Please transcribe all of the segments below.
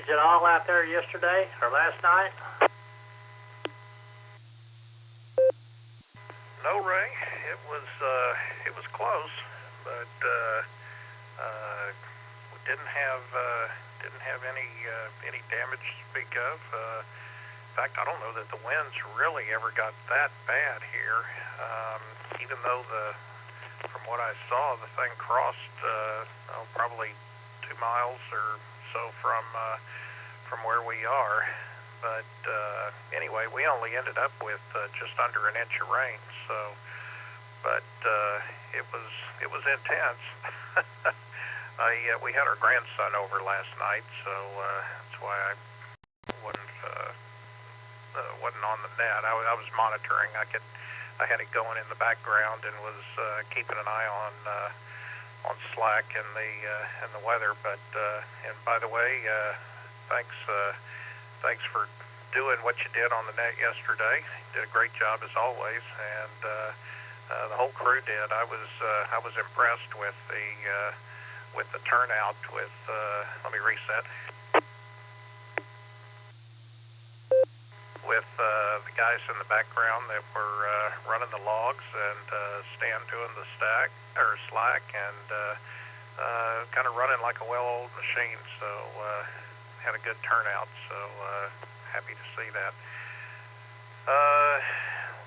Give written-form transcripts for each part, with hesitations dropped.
damage at all out there yesterday or last night? No, Ray. It was close, but we didn't have any damage to speak of. In fact, I don't know that the winds really ever got that bad here. Even though from what I saw, the thing crossed probably 2 miles or so from where we are. But anyway, we only ended up with just under an inch of rain. So, but it was intense. We had our grandson over last night, so that's why I wasn't on the net. I was monitoring. I had it going in the background and was keeping an eye on Slack and the weather. But and by the way, thanks for doing what you did on the net yesterday. You did a great job as always, and the whole crew did. I was impressed with the turnout. Let me reset. With the guys in the background that were running the logs and Stan doing the slack and kind of running like a well-oiled machine. So had a good turnout. So happy to see that.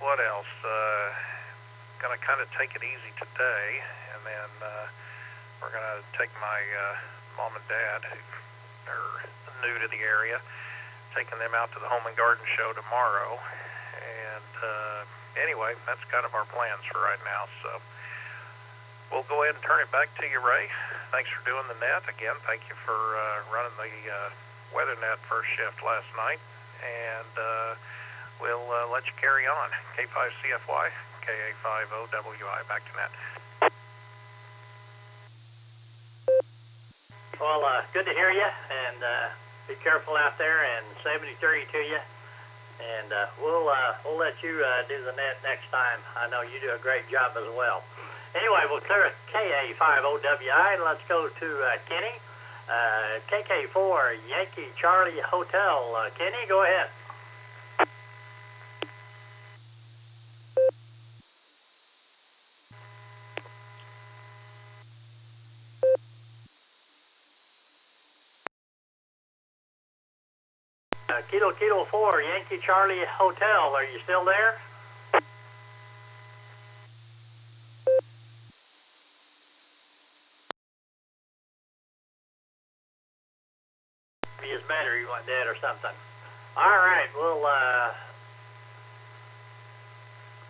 What else? Gonna kind of take it easy today, and then we're gonna take my mom and dad, who are new to the area, taking them out to the Home and Garden Show tomorrow. And anyway, that's kind of our plans for right now. So we'll go ahead and turn it back to you, Ray. Thanks for doing the net. Again, thank you for running the weather net first shift last night. And we'll let you carry on. K5CFY, KA5OWI, back to net. Well, good to hear you, and be careful out there, and 70-30 to you. And we'll let you do the net next time. I know you do a great job as well. Anyway, we'll clear it KA5OWI, and let's go to Kenny. KK4 Yankee Charlie Hotel. Kenny, go ahead. Kilo 4 Yankee Charlie Hotel. Are you still there? His battery went dead or something. All right, we'll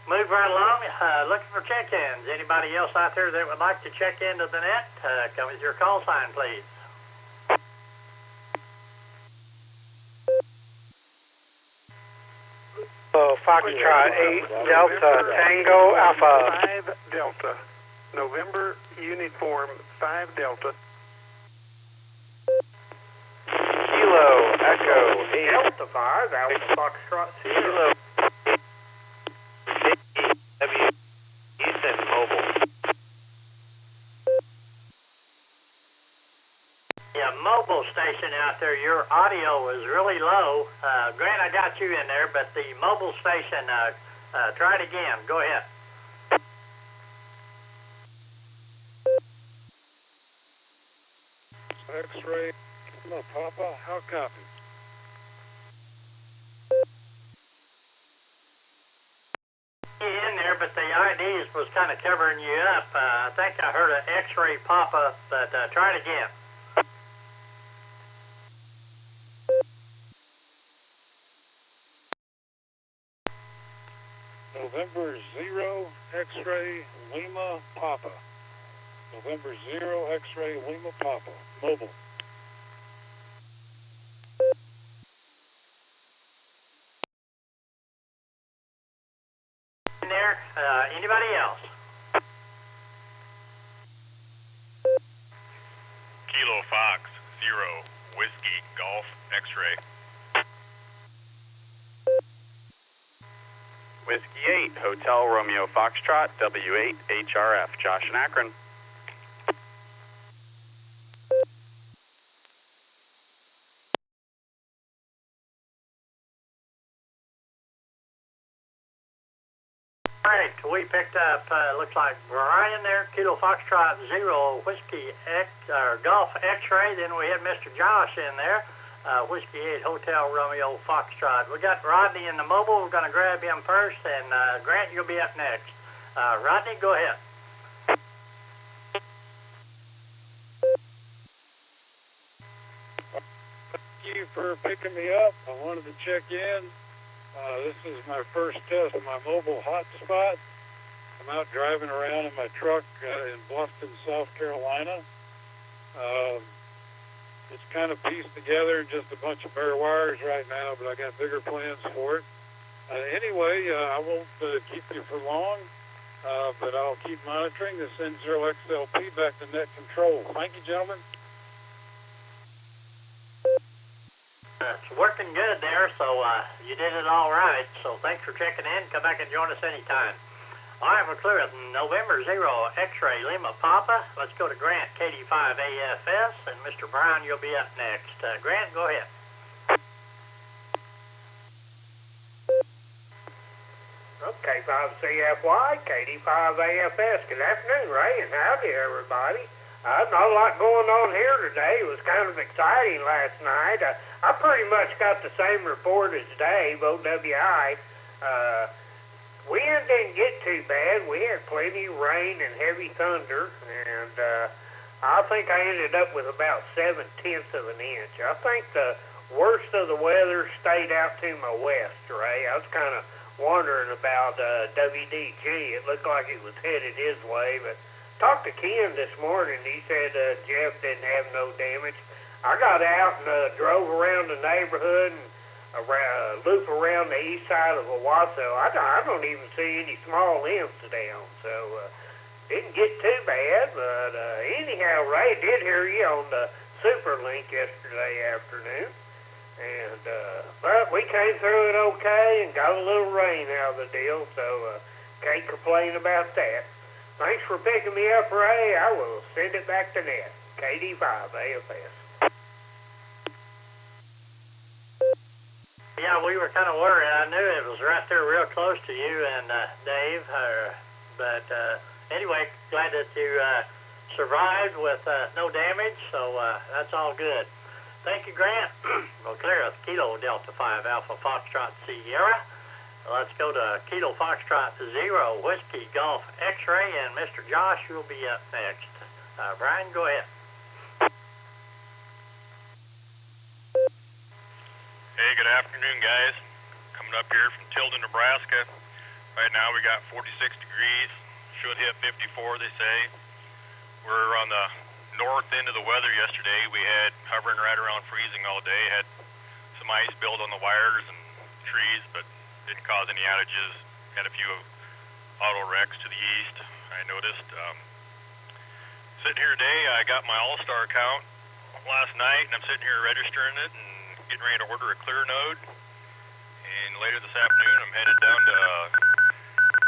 move right along. Looking for check-ins. Anybody else out there that would like to check into the net? Come with your call sign, please. Foxtrot 8 Delta Tango Alpha 5 Delta November Uniform 5 Delta Kilo Echo 8 Delta 5 Alpha Foxtrot Kilo W Houston Mobile. Yeah, mobile station out there, your audio is really low. Grant, I got you in there, but the mobile station, try it again. Go ahead. X-ray Papa, how copy? In there, but the IDs was kind of covering you up. I think I heard an X-ray Papa, but try it again. November 0 X-ray Lima Papa. November 0 X-ray Lima Papa. Mobile. In there, anybody else? Kilo Fox 0 Whiskey Golf X-ray. Whiskey 8 Hotel Romeo Foxtrot W8 HRF, Josh and Akron. All right, we picked up, looks like Brian there, Kilo Foxtrot 0, Whiskey X, Golf X-Ray. Then we had Mr. Josh in there, Whiskey 8, Hotel Romeo Foxtrot. We got Rodney in the mobile. We're going to grab him first, and Grant, you'll be up next. Rodney, go ahead. Thank you for picking me up. I wanted to check in. This is my first test of my mobile hotspot. I'm out driving around in my truck in Bluffton, South Carolina. It's kind of pieced together, just a bunch of bare wires right now, but I got bigger plans for it. Anyway, I won't keep you for long, but I'll keep monitoring this N0XLP back to net control. Thank you, gentlemen. It's working good there, so you did it all right. So thanks for checking in. Come back and join us anytime. All right, we're clear. November 0, X-Ray Lima Papa. Let's go to Grant, KD5 AFS, and Mr. Brown, you'll be up next. Grant, go ahead. Okay, 5CFY, KD5 AFS. Good afternoon, Ray, and howdy, everybody. Not a lot going on here today. It was kind of exciting last night. I pretty much got the same report as Dave, OWI. Wind didn't get too bad. We had plenty of rain and heavy thunder, and I think I ended up with about 7/10 of an inch. I think the worst of the weather stayed out to my west, Ray. I was kind of wondering about WDG. It looked like it was headed his way, but talked to Ken this morning. He said Jeff didn't have no damage. I got out and drove around the neighborhood and loop around the east side of Owasso. I don't even see any small limbs down, so didn't get too bad. But anyhow, Ray, did hear you on the Superlink yesterday afternoon, and but we came through it okay and got a little rain out of the deal, so can't complain about that. Thanks for picking me up, Ray. I will send it back to net. KD5 AFS. Yeah, we were kind of worried. I knew it was right there real close to you and Dave. But anyway, glad that you survived with no damage, so that's all good. Thank you, Grant. Well, clear us Kilo Delta 5 Alpha Foxtrot Sierra. Let's go to Kilo Foxtrot 0 Whiskey Golf X-Ray, and Mr. Josh will be up next. Brian, go ahead. Hey, good afternoon, guys. Coming up here from Tilden, Nebraska. Right now we got 46 degrees. Should hit 54, they say. We're on the north end of the weather yesterday. We had hovering right around freezing all day. Had some ice build on the wires and trees, but didn't cause any outages. Had a few auto wrecks to the east, I noticed. Sitting here today, I got my Allstar account last night, and I'm sitting here registering it and getting ready to order a clear node. And later this afternoon, I'm headed down to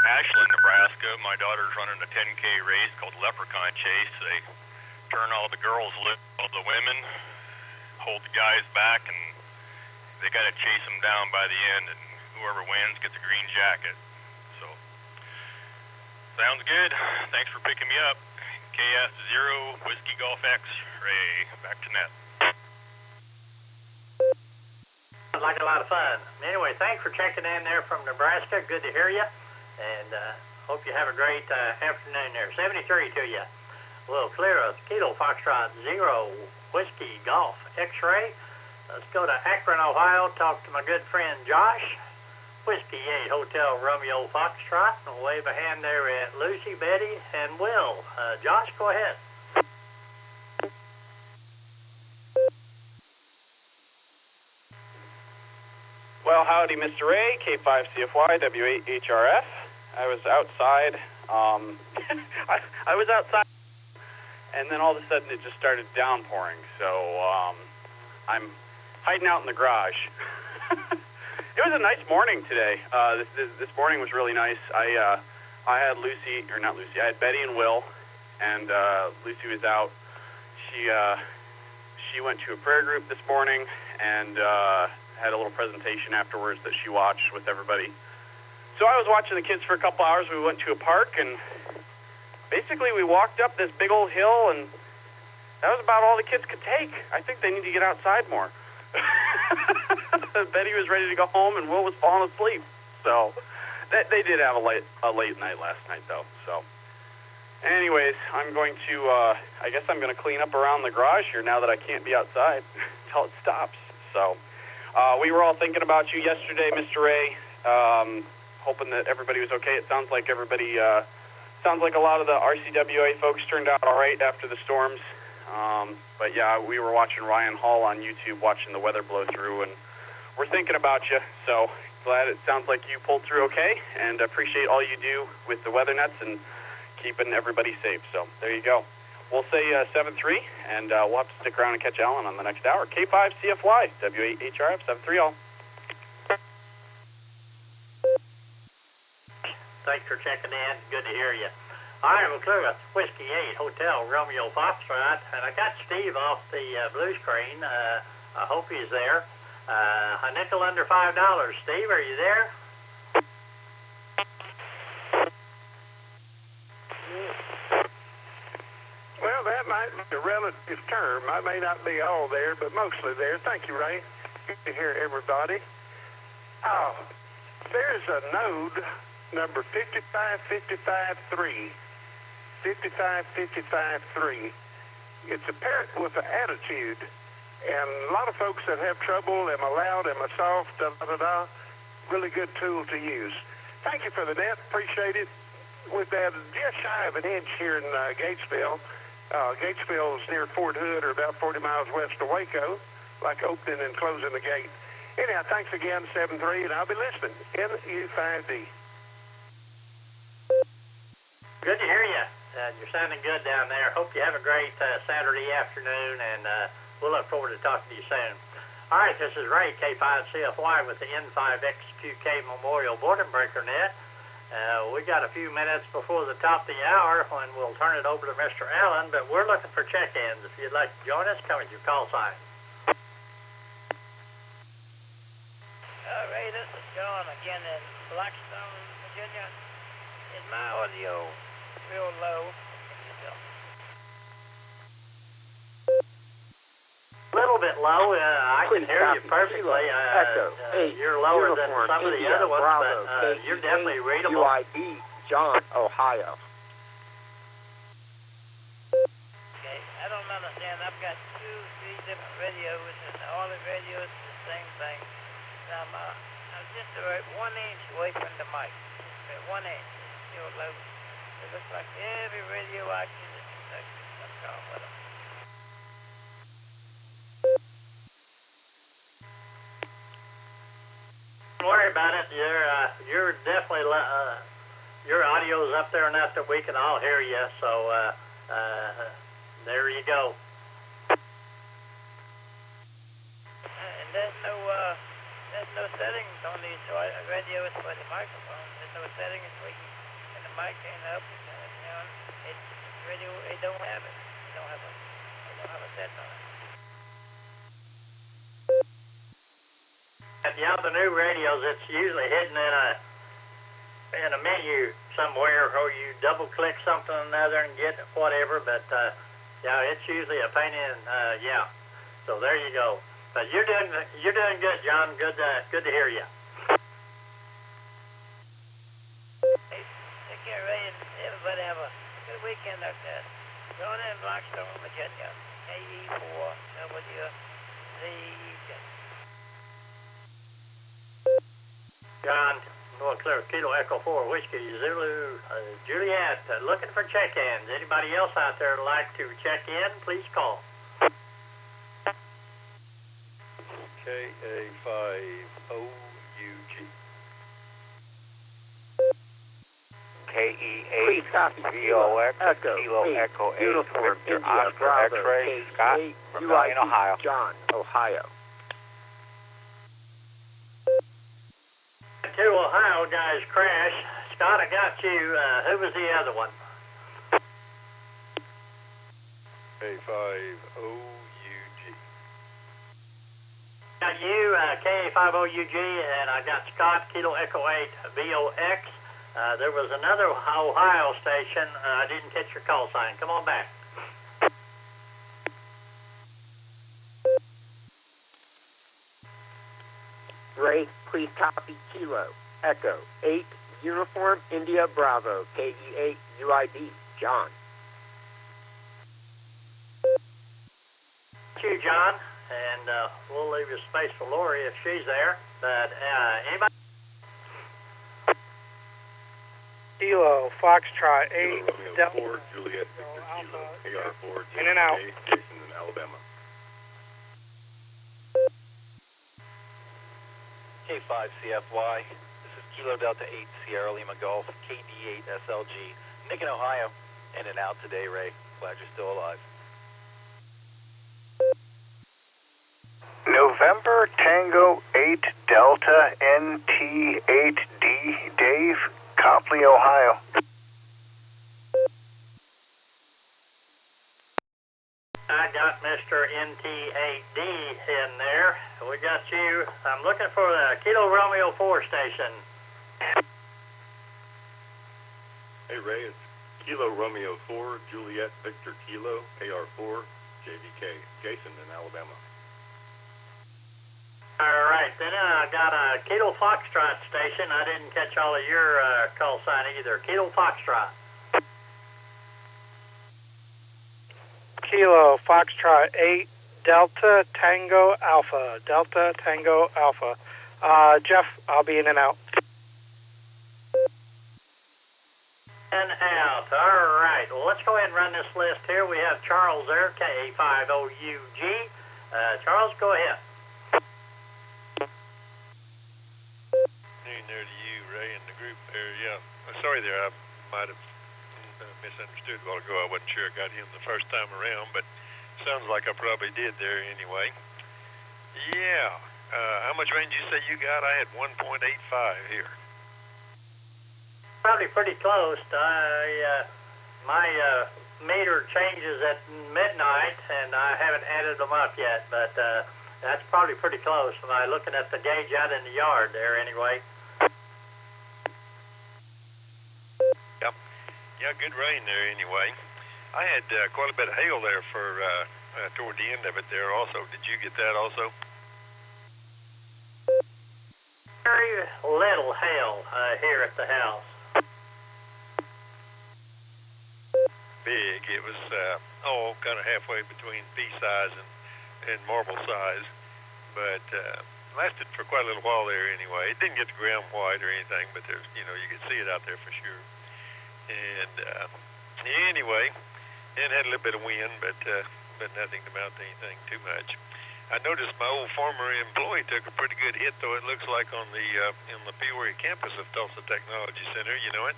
Ashland, Nebraska. My daughter's running a 10K race called Leprechaun Chase. They turn all the girls loose, all the women, hold the guys back, and they got to chase them down by the end, and whoever wins gets a green jacket. So, sounds good. Thanks for picking me up. KS0 Whiskey Golf X-Ray. Back to net. Sounds like a lot of fun. Anyway, thanks for checking in there from Nebraska. Good to hear you, and hope you have a great afternoon there. 73 to you. Well, clear us Kilo Foxtrot 0 Whiskey Golf X-Ray. Let's go to Akron, Ohio. Talk to my good friend Josh. Whiskey 8 Hotel Romeo Foxtrot. And wave a hand there at Lucy, Betty, and Will. Josh, go ahead. Well, howdy, Mr. Ray, K5CFY, W8HRF. I was outside. I was outside, and then all of a sudden it just started downpouring. So I'm hiding out in the garage. It was a nice morning today. This morning was really nice. I had Lucy, or not Lucy, I had Betty and Will, and Lucy was out. She went to a prayer group this morning and had a little presentation afterwards that she watched with everybody. So I was watching the kids for a couple hours. We went to a park, and basically we walked up this big old hill, and that was about all the kids could take. I think they need to get outside more. Betty was ready to go home, and Will was falling asleep. So they did have a late night last night, though. So anyways, I'm going to, I guess I'm going to clean up around the garage here now that I can't be outside until it stops. So we were all thinking about you yesterday, Mr. Ray. Hoping that everybody was okay. It sounds like everybody, sounds like a lot of the RCWA folks turned out all right after the storms. But yeah, we were watching Ryan Hall on YouTube, watching the weather blow through, and we're thinking about you. So glad it sounds like you pulled through okay, and appreciate all you do with the weather nets and keeping everybody safe. So there you go. We'll say 7-3, and we'll have to stick around and catch Alan on the next hour. K5CFY, W8HRF, 7-3 all. Thanks for checking in. Good to hear you. All right, we'll clear a Whiskey 8 Hotel Romeo Foxtrot, and I got Steve off the blue screen. I hope he's there. A nickel under $5. Steve, are you there? Well, that might be a relative term. I may not be all there, but mostly there. Thank you, Ray. Good to hear everybody. There's a node number 55553. 55553. It's a parrot with an attitude, and a lot of folks that have trouble, am I loud, am I soft, da-da-da-da, really good tool to use. Thank you for the net, appreciate it. We've had just shy of an inch here in Gatesville. Gatesville is near Fort Hood, or about 40 miles west of Waco, like opening and closing the gate. Anyhow, thanks again, 7-3, and I'll be listening. NU5D. Good to hear you. You're sounding good down there. Hope you have a great Saturday afternoon, and we'll look forward to talking to you soon. All right, this is Ray, K5CFY with the N5XQK Memorial Boredom Breaker Net. We got a few minutes before the top of the hour when we'll turn it over to Mr. Allen, but we're looking for check-ins. If you'd like to join us, come with your call sign. Ray, this is John again in Blackstone, Virginia. Is my audio real low? A little bit low. I can hear you perfectly. You're lower than some of the other ones, but you're definitely readable. UIB, John, Ohio. Okay, I don't understand. I've got 2-3 different radios, and all the radios are the same thing. I'm just about 1 inch away from the mic. Just 1 inch. It's still low. It looks like every radio I can is what's wrong with them. Don't worry about it. You're definitely your audio's up there enough that we can all hear you. So there you go. And there's no settings on these radios for the microphone. There's no settings where you and the mic ain't up and down. It's radio. It don't have it. It don't have a setting on it. Yeah, the new radios, it's usually hidden in a menu somewhere, or you double click something or another and get whatever. But yeah, it's usually a pain in. Yeah, so there you go. But you're doing good, John. Good to hear you. Hey, take care, Ray, and everybody have a good weekend out there. John in Blackstone, Virginia. AE4WZ. John, North Clear, Kilo Echo 4, Whiskey, Zulu, Juliet, looking for check-ins. Anybody else out there would like to check in, please call. KA5OUG. KE8VOX, Kilo Echo 8, Victor Oscar X-Ray, Scott, from Million, Ohio. John, Ohio. Two Ohio guys crash. Scott, I got you. Who was the other one? K5OUG. Yeah, got you, KA5OUG, and I got Scott, Kilo Echo 8, VOX. There was another Ohio station. I didn't catch your call sign. Come on back. Ray, please copy Kilo Echo 8 Uniform India Bravo KE8 UID. John. Thank you, John. And we'll leave your space for Lori if she's there. But anybody? Kilo Foxtrot 8 Delta 4 Juliet Victor Kilo AR4 in and out. Jason in Alabama. K5CFY. This is Kilo Delta 8 Sierra Lima Golf KD8 SLG. Nick in Ohio. In and out today, Ray. Glad you're still alive. November Tango 8 Delta NT8D Dave, Copley, Ohio. I got Mr. NT8D in there. We got you. I'm looking for the Kilo Romeo 4 station. Hey Ray, it's Kilo Romeo 4 Juliet Victor Kilo AR4 JVK. Jason in Alabama. All right, then I got a Kilo Foxtrot station. I didn't catch all of your call sign either. Kilo Foxtrot. Kilo Foxtrot 8 Delta Tango Alpha. Delta Tango Alpha. Jeff, I'll be in and out. And out. All right. Well, let's go ahead and run this list here. We have Charles there, KA5OUG. Charles, go ahead. There to you, Ray, and the group there. Yeah, sorry there. I might have misunderstood a while ago. I wasn't sure I got him the first time around, but sounds like I probably did there anyway. Yeah. How much range you say you got? I had 1.85 here. Probably pretty close. My meter changes at midnight, and I haven't added them up yet, but that's probably pretty close. Am I looking at the gauge out in the yard there anyway? Yeah, good rain there anyway. I had quite a bit of hail there for toward the end of it there also. Did you get that also? Very little hail here at the house. Big. It was kind of halfway between pea size and marble size, but lasted for quite a little while there anyway. It didn't get the ground white or anything, but there's you could see it out there for sure. And anyway, it had a little bit of wind, but nothing to mount to anything too much. I noticed my old former employee took a pretty good hit, though it looks like on the Peoria campus of Tulsa Technology Center. You know it?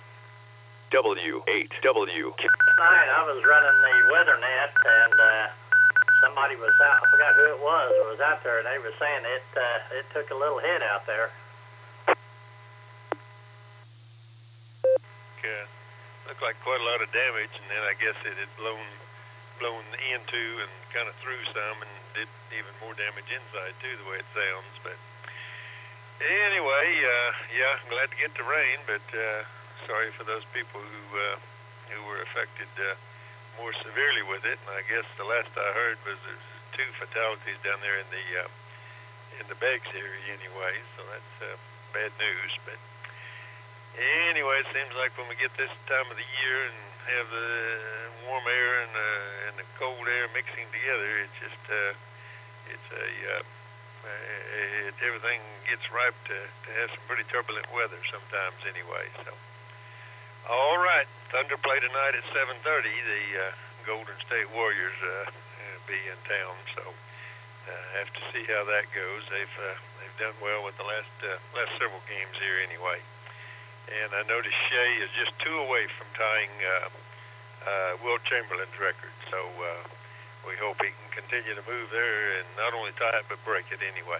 W8W. Last night I was running the weather net, and somebody was out. I forgot who it was out there, and they were saying it took a little hit out there. Looked like quite a lot of damage, and then I guess it had blown into and kind of through some, and did even more damage inside too, the way it sounds. But anyway, yeah, glad to get the rain, but sorry for those people who were affected more severely with it. And I guess the last I heard was there's 2 fatalities down there in the Beggs area anyway, so that's bad news. But anyway, it seems like when we get this time of the year and have the warm air and the cold air mixing together, it's just everything gets ripe to have some pretty turbulent weather sometimes anyway. So, all right, Thunder play tonight at 7:30. The Golden State Warriors be in town, so have to see how that goes. They've done well with the last several games here anyway. And I noticed Shea is just 2 away from tying Wilt Chamberlain's record. So we hope he can continue to move there and not only tie it but break it anyway.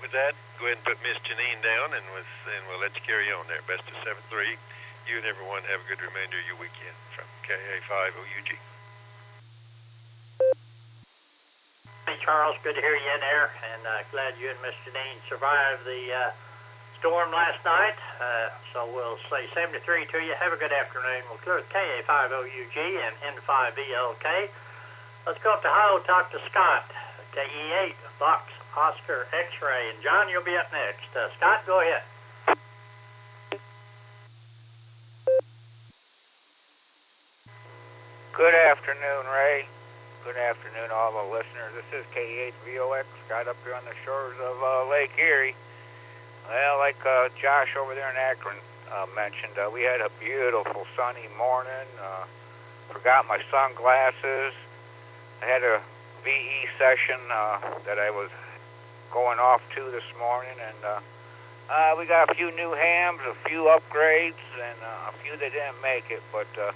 With that, go ahead and put Miss Janine down, and we'll let you carry on there. Best of 7-3. You and everyone have a good remainder of your weekend from KA5OUG. Charles, good to hear you in there, and glad you and Mr. Dean survived the storm last night. So we'll say 73 to you. Have a good afternoon. We'll clear with KA5OUG and N5VLK. Let's go up to Ohio, talk to Scott, KE8, Box, Oscar, X-Ray, and John, you'll be up next. Scott, go ahead. Good afternoon, Ray. Good afternoon, all the listeners. This is KE8VOX, Scott up here on the shores of Lake Erie. Well, like Josh over there in Akron mentioned, we had a beautiful sunny morning. Forgot my sunglasses. I had a VE session that I was going off to this morning, and we got a few new hams, a few upgrades, and a few that didn't make it, but the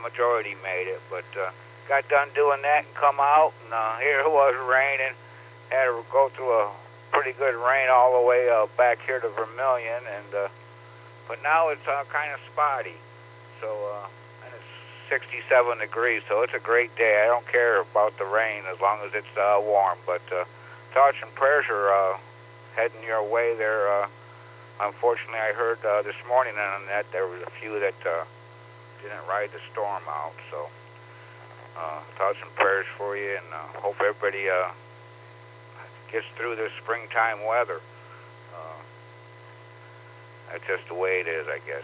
majority made it. But got done doing that and come out, and here it was raining. Had to go through a pretty good rain all the way back here to Vermilion, and but now it's kind of spotty. So and it's 67 degrees, so it's a great day. I don't care about the rain as long as it's warm. But thoughts and prayers are heading your way there. Unfortunately, I heard this morning on that there was a few that didn't ride the storm out. So thoughts and prayers for you, and hope everybody gets through this springtime weather. That's just the way it is, I guess.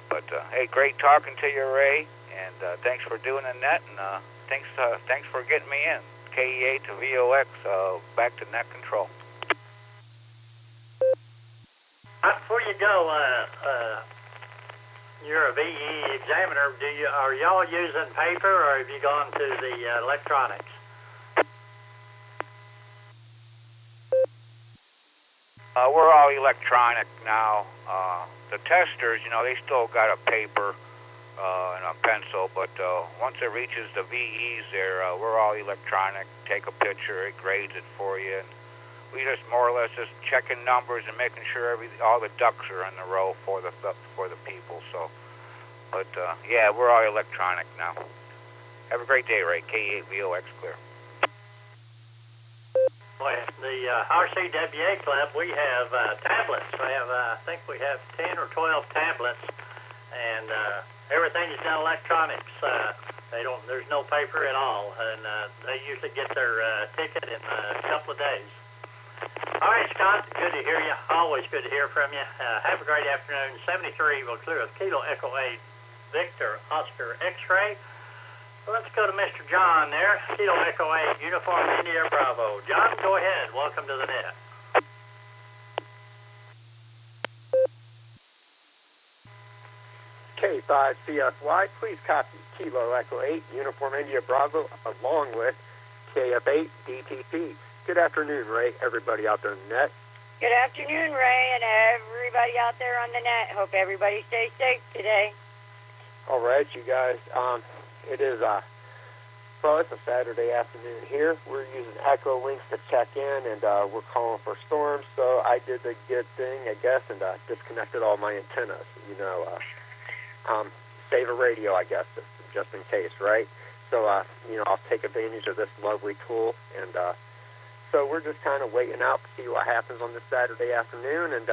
But hey, great talking to you, Ray, and thanks for doing the net, and thanks for getting me in. KE8 to VOX, back to net control. Before you go, you're a VE examiner. Are y'all using paper, or have you gone to the electronics? We're all electronic now. The testers, they still got a paper and a pencil, but once it reaches the VEs there, we're all electronic. Take a picture, it grades it for you, and we just more or less just checking numbers and making sure all the ducks are in the row for the people. So, but yeah, we're all electronic now. Have a great day, Ray. KE8VOX clear. Well, the RCWA club, we have tablets. I think we have 10 or 12 tablets, and everything is done electronics. There's no paper at all, and they usually get their ticket in a couple of days. All right, Scott, good to hear you. Always good to hear from you. Have a great afternoon. 73 will clear with Kilo Echo 8, Victor, Oscar, X-Ray. Let's go to Mr. John there. Kilo Echo 8, Uniform India Bravo. John, go ahead. Welcome to the net. K5CFY, please copy Kilo Echo 8, Uniform India Bravo, along with KF8 DTP. Good afternoon, Ray, everybody out there on the net. Good afternoon, Ray, and everybody out there on the net. Hope everybody stays safe today. All right, you guys. It is it's a Saturday afternoon here. We're using Echolink to check in, and we're calling for storms. So I did the good thing, I guess, and disconnected all my antennas. Save a radio, I guess, just in case, right? So I'll take advantage of this lovely tool, and so we're just kind of waiting out to see what happens on this Saturday afternoon, and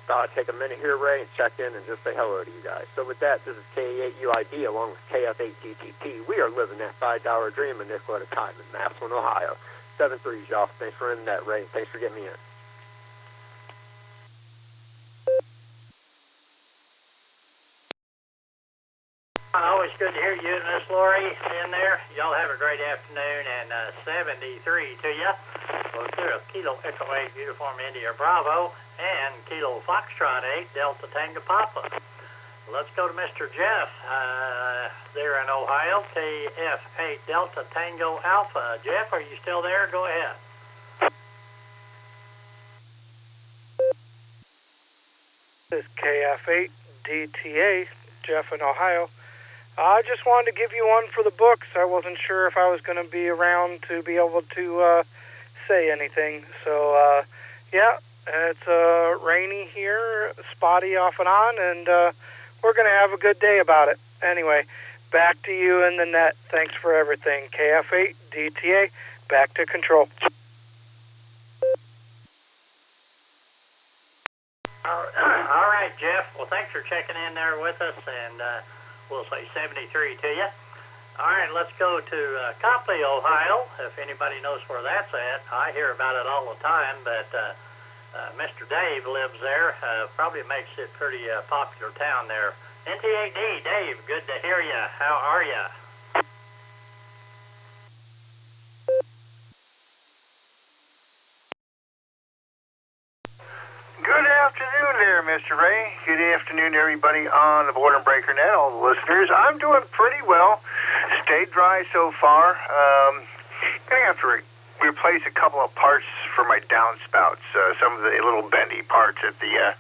thought I'd take a minute here, Ray, and check in and just say hello to you guys. So with that, this is KE8UID along with KF8GTP. We are living that $5 dream a nickel at a time in Massillon, Ohio. 7-3, y'all. Thanks for running that, Ray. Thanks for getting me in. Always good to hear you and Miss Lori in there. Y'all have a great afternoon, and 73 to you. Well, clear up Kilo Echo 8, Uniform India Bravo, and Kilo Foxtrot 8, Delta Tango Papa. Let's go to Mr. Jeff there in Ohio, KF8 Delta Tango Alpha. Jeff, are you still there? Go ahead. This is KF8 DTA, Jeff in Ohio. I just wanted to give you one for the books. I wasn't sure if I was going to be around to be able to say anything. So, yeah, it's rainy here, spotty off and on, and we're going to have a good day about it. Anyway, back to you in the net. Thanks for everything. KF8, DTA, back to control. All right, Jeff. Well, thanks for checking in there with us, and we'll say 73 to you. All right, let's go to Copley, Ohio, if anybody knows where that's at. I hear about it all the time, but Mr. Dave lives there. Probably makes it pretty popular town there. NTAD, Dave, good to hear you. How are you? Good afternoon there, Mr. Ray. Good afternoon, everybody on the Boredom Breaker Net, all the listeners. I'm doing pretty well. Stayed dry so far. Gonna have to replace a couple of parts for my downspouts. Some of the little bendy parts at the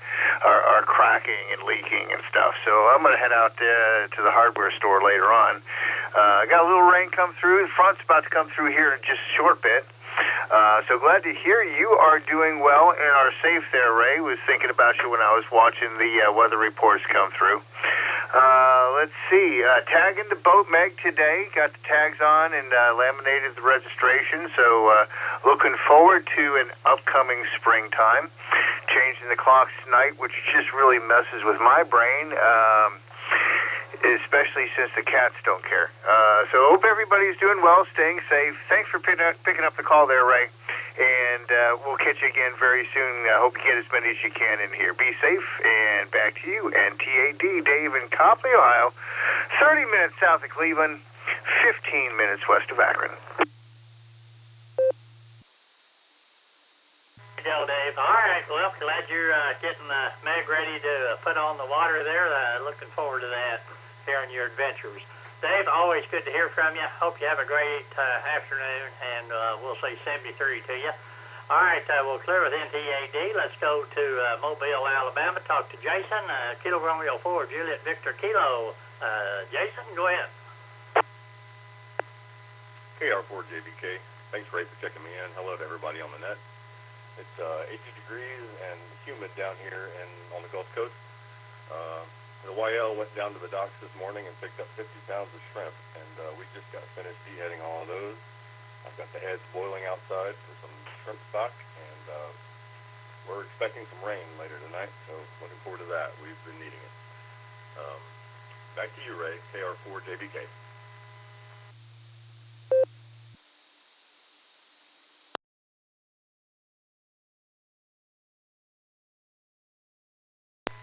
are cracking and leaking and stuff. So I'm gonna head out to the hardware store later on. I got a little rain come through. The front's about to come through here in just a short bit. So glad to hear you are doing well and are safe there, Ray. Was thinking about you when I was watching the weather reports come through. Let's see. Tagging the boat Meg today. Got the tags on and laminated the registration. So looking forward to an upcoming springtime. Changing the clocks tonight, which just really messes with my brain. Especially since the cats don't care. So hope everybody's doing well, staying safe. Thanks for picking up the call there, Ray. And we'll catch you again very soon. I hope you get as many as you can in here. Be safe, and back to you. NTAD, Dave in Copley, Ohio. 30 minutes south of Cleveland, 15 minutes west of Akron. Hello, Dave. All right, well, glad you're getting Meg ready to put on the water there. Looking forward to that, hearing your adventures. Dave, always good to hear from you. Hope you have a great afternoon, and we'll say 73 to you. All right, we'll clear with NTAD. Let's go to Mobile, Alabama. Talk to Jason. Kilo Romeo 4, Juliet Victor Kilo. Jason, go ahead. KR4JBK. Thanks, Ray, for checking me in. Hello to everybody on the net. It's 80 degrees and humid down here on the Gulf Coast. The YL went down to the docks this morning and picked up 50 pounds of shrimp, and we just got finished deheading all of those. I've got the heads boiling outside for some shrimp stock, and we're expecting some rain later tonight, so looking forward to that. We've been needing it. Back to you, Ray, KR4JBK.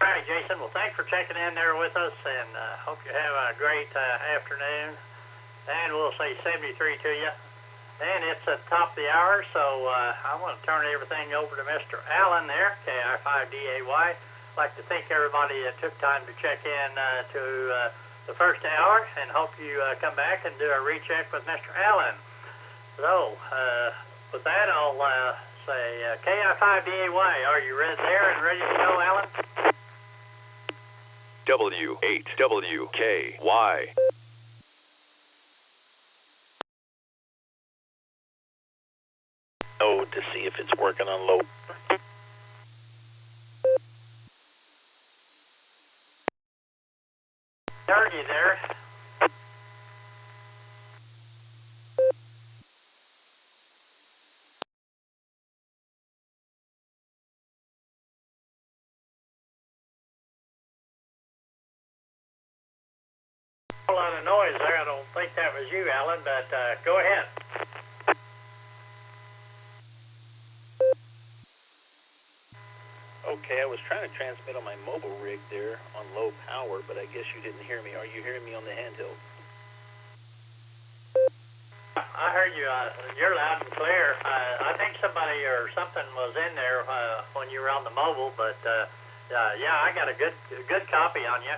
All right, Jason. Well, thanks for checking in there with us, and hope you have a great afternoon. And we'll say 73 to you. And it's at the top of the hour, so I want to turn everything over to Mr. Allen there, KI5DAY. I'd like to thank everybody that took time to check in to the first hour, and hope you come back and do a recheck with Mr. Allen. So, with that, I'll say KI5DAY. Are you ready there and ready to go, Allen? W8WKY. To see if it's working on low. Are you there? A lot of noise there. I don't think that was you, Alan, but go ahead. Okay, I was trying to transmit on my mobile rig there on low power, but I guess you didn't hear me. Are you hearing me on the handheld? I heard you. You're loud and clear. I think somebody or something was in there when you were on the mobile, but yeah, I got a good copy on you.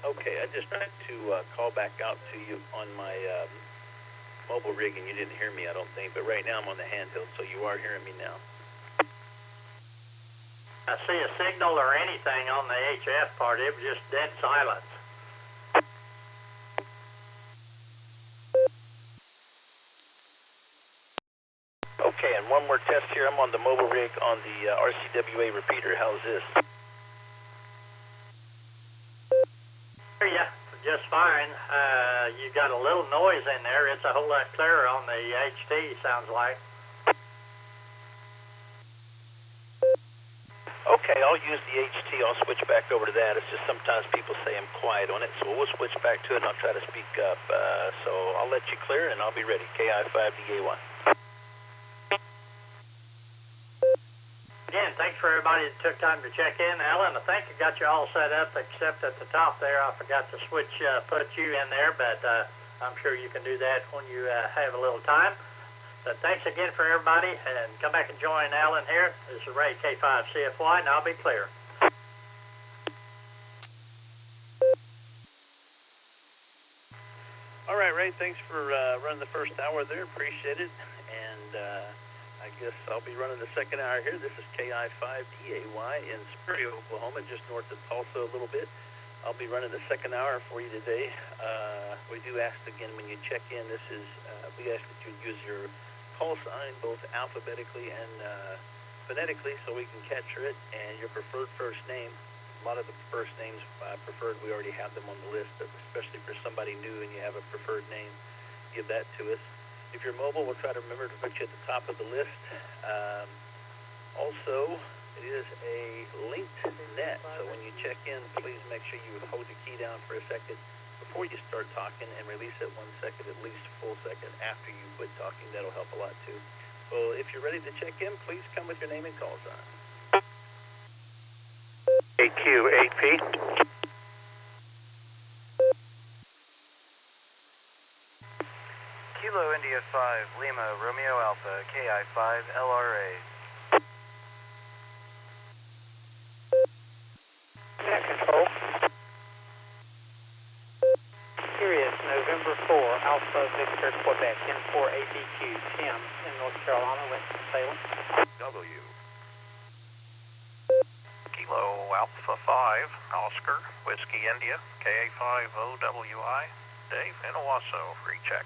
Okay, I just tried to call back out to you on my mobile rig, and you didn't hear me, I don't think. But right now I'm on the handheld, so you are hearing me now. I see a signal or anything on the HF part. It was just dead silence. Okay, and one more test here. I'm on the mobile rig on the RCWA repeater. How's this? Hear ya just fine. You got a little noise in there. It's a whole lot clearer on the HT, sounds like. Okay, I'll use the HT. I'll switch back over to that. It's just sometimes people say I'm quiet on it, so we'll switch back to it and I'll try to speak up. So I'll let you clear and I'll be ready. KI5DA1. Again, thanks for everybody that took time to check in. Alan, I think I got you all set up except at the top there. I forgot to put you in there, but I'm sure you can do that when you have a little time. But thanks again for everybody, and come back and join Alan here. This is Ray K5CFY, and I'll be clear. All right, Ray, thanks for running the first hour there. Appreciate it. And I guess I'll be running the second hour here. This is KI5DAY in Superior, Oklahoma, just north of Tulsa a little bit. I'll be running the second hour for you today. We do ask again when you check in, we ask that you use your call sign both alphabetically and phonetically so we can capture it, and your preferred first name. A lot of the first names preferred, we already have them on the list, but especially for somebody new and you have a preferred name, give that to us. If you're mobile, we'll try to remember to put you at the top of the list. Also, it is a linked net, so when you check in, please make sure you hold your key down for a second before you start talking and release it 1 second, at least a full second after you quit talking. That'll help a lot too. So if you're ready to check in, please come with your name and call sign. AQ8P. Kilo India 5, Lima Romeo Alpha, KI5 LRA. Net control. Sirius, November 4, Alpha Victor, Quebec, N4ABQ, Tim, in North Carolina, Winston-Salem. W. Kilo Alpha 5, Oscar, Whiskey India, KA5OWI, Dave in Owasso, recheck.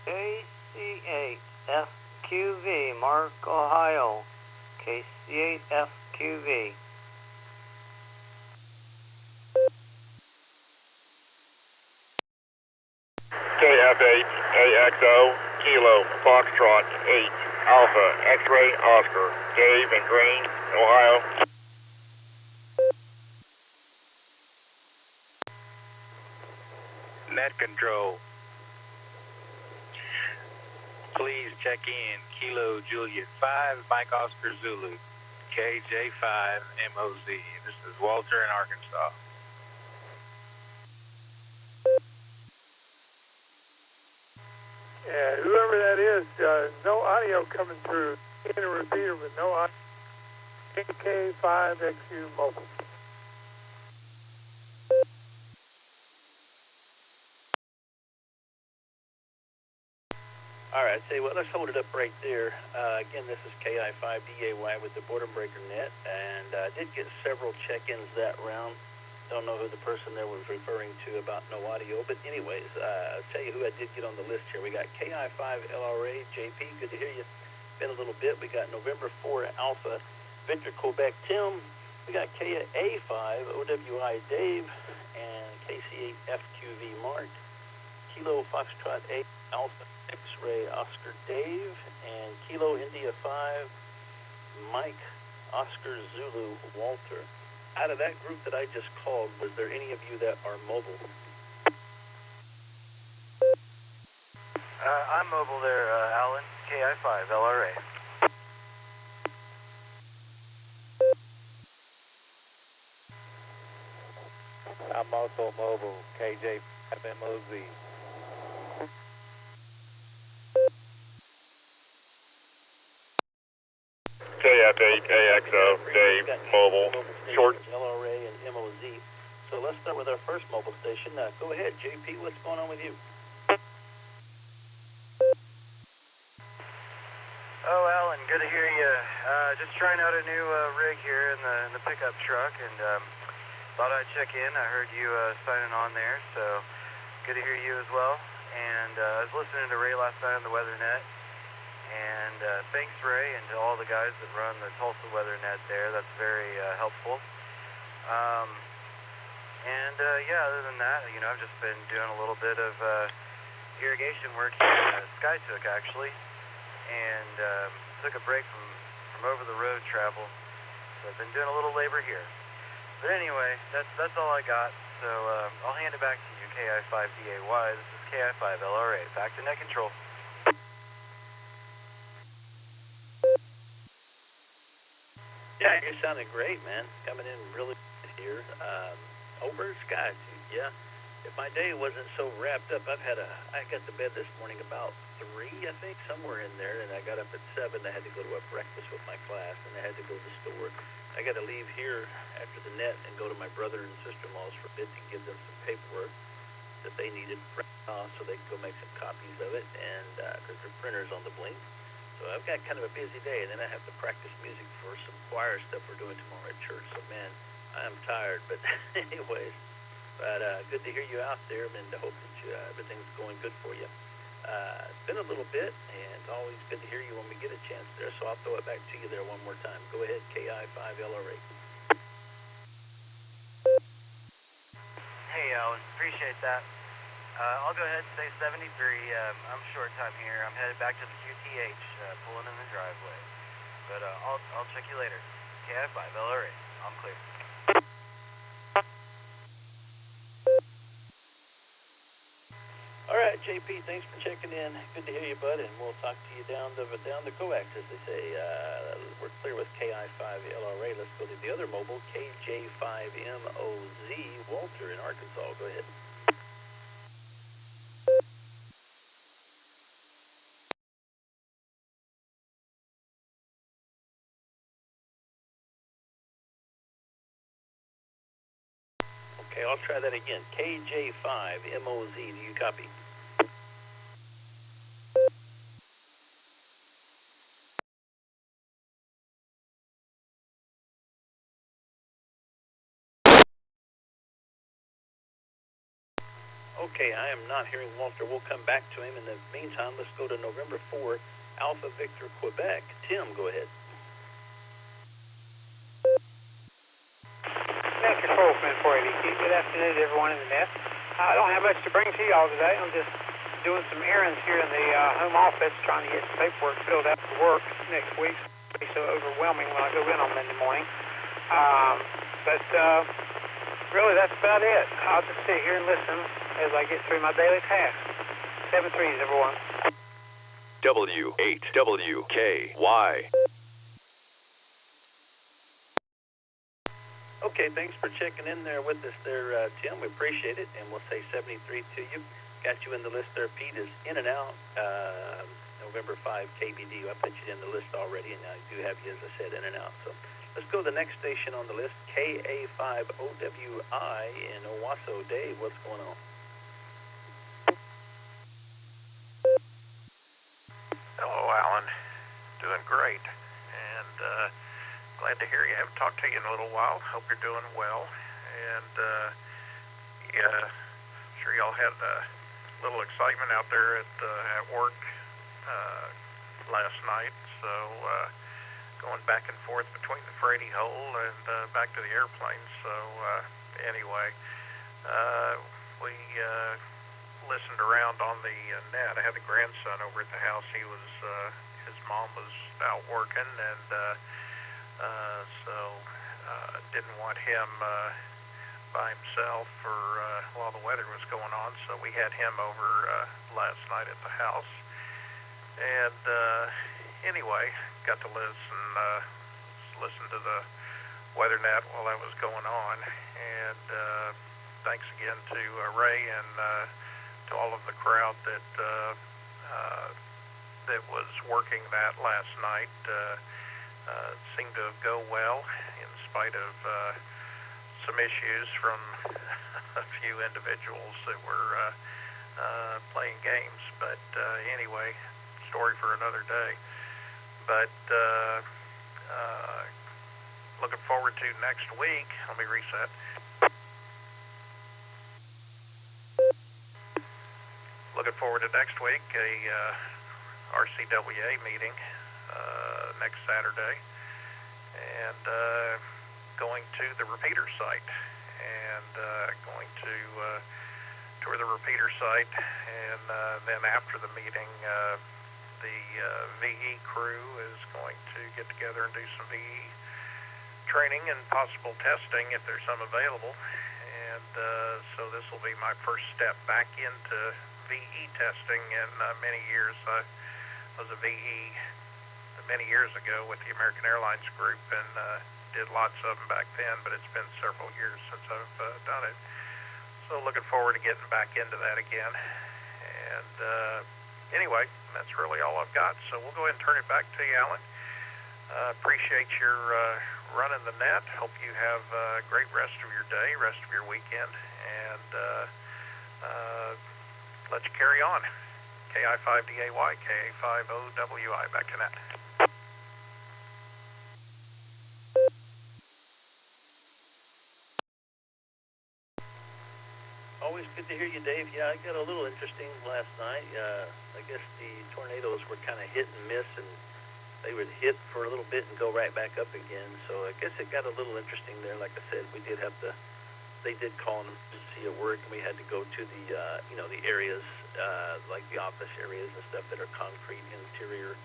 KC8FQV, Mark, Ohio, KC8FQV. KF8AXO, Kilo Foxtrot 8, Alpha X-Ray Oscar, Dave in Green, Ohio. Net control. Please check in. Kilo Juliet 5, Mike Oscar Zulu, KJ5 MOZ. This is Walter in Arkansas. Yeah, whoever that is, no audio coming through. In a repeater with no audio. AK5XU mobile. All right, tell you what, let's hold it up right there. Again, this is KI5DAY with the Boredom Breaker Net, and I did get several check-ins that round. Don't know who the person there was referring to about no audio, but anyways, I'll tell you who I did get on the list here. We got KI5LRA, JP, good to hear you. Been a little bit. We got November 4 Alpha, Victor, Quebec, Tim. We got KA5, OWI, Dave, and KC8FQV, Mark. Kilo Foxtrot 8, Alpha X-Ray Oscar Dave, and Kilo India 5, Mike Oscar Zulu Walter. Out of that group that I just called, was there any of you that are mobile? I'm mobile there, Alan, KI5 LRA. I'm also mobile, KJ5 MOZ. KF8AXO, Dave, mobile, short. LRA and MOZ. So let's start with our first mobile station. Go ahead, JP, what's going on with you? Oh, Alan, good to hear you. Just trying out a new rig here in the pickup truck, and thought I'd check in. I heard you signing on there, so good to hear you as well. And I was listening to Ray last night on the Weather Net. And thanks, Ray, and to all the guys that run the Tulsa Weather Net there. That's very helpful. Yeah, other than that, you know, I've just been doing a little bit of irrigation work here in Skytook, actually, and took a break from over-the-road travel. So I've been doing a little labor here. But anyway, that's all I got. So I'll hand it back to you, KI5DAY. This is KI5LRA. Back to net control. Yeah, you're sounding great, man. Coming in really good here. Over Skytook, yeah. If my day wasn't so wrapped up, I got to bed this morning about 3, I think, somewhere in there, and I got up at 7. I had to go to a breakfast with my class, and I had to go to the store. I got to leave here after the net and go to my brother and sister-in-law's for a bit to give them some paperwork that they needed so they could go make some copies of it, and because their printer's on the blink. So I've got kind of a busy day, and then I have to practice music for some choir stuff we're doing tomorrow at church. So, man, I'm tired, but anyways. But good to hear you out there, and I hope that everything's going good for you. It's been a little bit, and it's always good to hear you when we get a chance there, so I'll throw it back to you there one more time. Go ahead, KI5LRA. Hey, Alan, appreciate that. I'll go ahead and say 73. I'm short time here. I'm headed back to the QTH, pulling in the driveway. But I'll check you later. KI5LRA. I'm clear. All right, JP, thanks for checking in. Good to hear you, bud, and we'll talk to you down the coax, as they say. We're clear with KI5LRA. Let's go to the other mobile, KJ5MOZ, Walter in Arkansas. Go ahead. Okay, I'll try that again. KJ5MOZ, do you copy? Okay, I am not hearing Walter. We'll come back to him. In the meantime, let's go to November 4, Alpha Victor, Quebec. Tim, go ahead. Net control from 480. Good afternoon to everyone in the net. I don't have much to bring to y'all today. I'm just doing some errands here in the home office, trying to get some paperwork filled out for work next week. It'll be so overwhelming when I go in on Monday morning. Really, that's about it. I'll just sit here and listen as I get through my daily tasks. 7-3s, everyone. W8WKY. Okay, thanks for checking in there with us there, Tim. We appreciate it, and we'll say 73 to you. Got you in the list there. Pete is in and out. November 5 KBD. I put you in the list already, and I do have you, as I said, in and out. So let's go to the next station on the list, KA5OWI in Owasso. Dave, what's going on? Hello, Alan. Doing great. And glad to hear you. Haven't talked to you in a little while. Hope you're doing well. And yeah, sure y'all had a little excitement out there at work last night. So going back and forth between the Frady hole and back to the airplane. So anyway, we listened around on the net. I had a grandson over at the house. He was his mom was out working, and so didn't want him by himself while the weather was going on. So we had him over last night at the house. And anyway, got to listen to the weather net while that was going on. And thanks again to Ray and to all of the crowd that was working that last night. It seemed to go well in spite of some issues from a few individuals that were playing games. But anyway, story for another day. But looking forward to next week. Let me reset. looking forward to next week, a RCWA meeting next Saturday, and going to the repeater site, and going to tour the repeater site, and then after the meeting, the VE crew is going to get together and do some VE training and possible testing if there's some available. And so this will be my first step back into VE testing in many years. I was a VE many years ago with the American Airlines group, and did lots of them back then, but it's been several years since I've done it. So looking forward to getting back into that again. And anyway, that's really all I've got. So we'll go ahead and turn it back to you, Alan. Appreciate your running the net. Hope you have a great rest of your day, rest of your weekend, and let you carry on. KI5DAY, KA5OWI. Back to net. Always good to hear you, Dave. Yeah, I got a little interesting last night. I guess the tornadoes were kind of hit and miss, and they would hit for a little bit and go right back up again. So I guess it got a little interesting there. Like I said, we did have to, they did call an emergency at work, and we had to go to the, the areas, like the office areas and stuff that are concrete interior.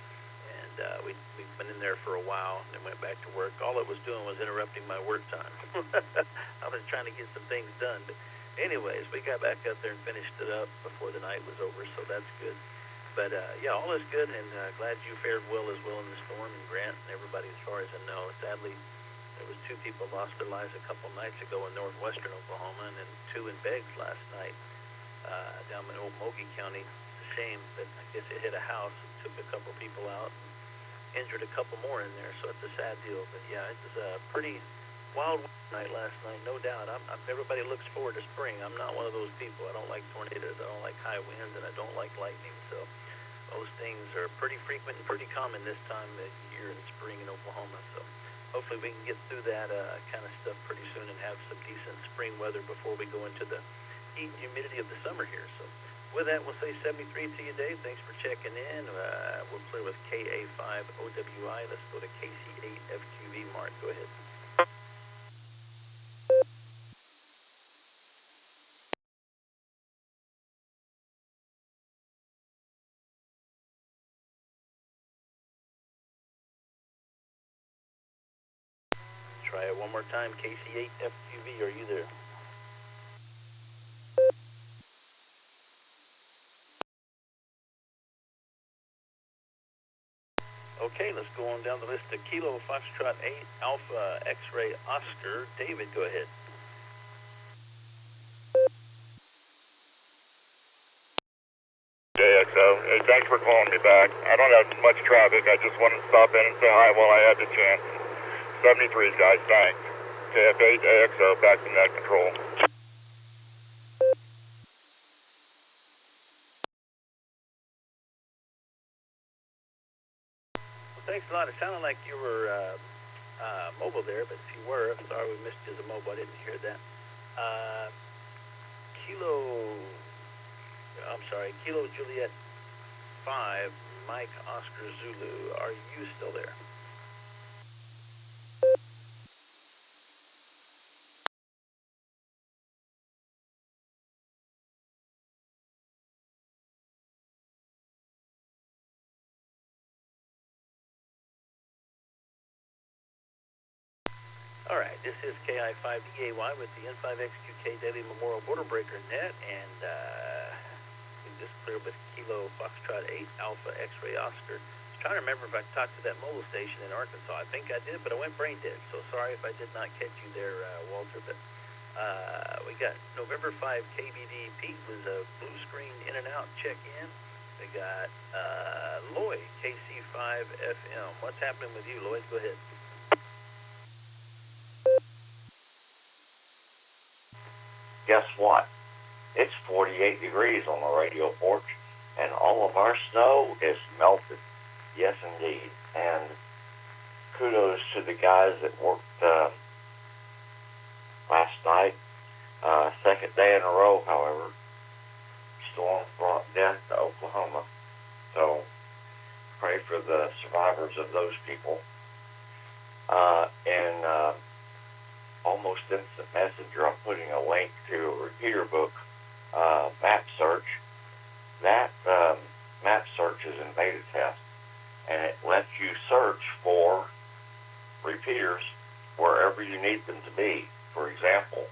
And we've been in there for a while and then went back to work. All it was doing was interrupting my work time. I was trying to get some things done, but anyways, we got back up there and finished it up before the night was over, so that's good. But, yeah, all is good, and glad you fared well as well in the storm, and Grant and everybody as far as I know. Sadly, there was 2 people lost their lives a couple nights ago in northwestern Oklahoma, and then 2 in Beggs last night down in Old Mogi County. It's a shame, but I guess it hit a house and took a couple people out and injured a couple more in there, so it's a sad deal. But, yeah, it was a pretty wild night last night, no doubt. Everybody looks forward to spring. I'm not one of those people. I don't like tornadoes. I don't like high winds, and I don't like lightning. So those things are pretty frequent and pretty common this time of year in spring in Oklahoma. So hopefully we can get through that kind of stuff pretty soon and have some decent spring weather before we go into the heat and humidity of the summer here. So with that, we'll say 73 to you, Dave. Thanks for checking in. We're clear with KA5OWI. Let's go to KC8FQV. Mark, go ahead. Try it one more time. KC8FQV, are you there? Okay, let's go on down the list to Kilo Foxtrot 8 Alpha X-Ray Oscar. David, go ahead. JXO, hey, thanks for calling me back. I don't have much traffic. I just wanted to stop in and say hi while I had the chance. 73, guys, thanks. KF8 AXO, back to net control. Well, thanks a lot. It sounded like you were mobile there, but if you were, I'm sorry we missed you as a mobile. I didn't hear that. Kilo Juliet 5, Mike Oscar Zulu. Are you still there? All right, this is KI5DAY with the N5XQK Daily Memorial Border Breaker Net, and we just cleared with Kilo Foxtrot 8 Alpha X-Ray Oscar. I was trying to remember if I talked to that mobile station in Arkansas. I think I did, but I went brain dead, so sorry if I did not catch you there, Walter. But we got November 5 KBD. Pete was a blue screen in and out check-in. We got Lloyd, KC5 FM. What's happening with you, Lloyd? Go ahead. Guess what? It's 48 degrees on the radio porch, and all of our snow is melted. Yes, indeed. And kudos to the guys that worked last night. Second day in a row, however. storm brought death to Oklahoma. So pray for the survivors of those people. In Almost Instant Messenger, I'm putting a link to a repeater book map search. That map search is in beta test, and it lets you search for repeaters wherever you need them to be. For example,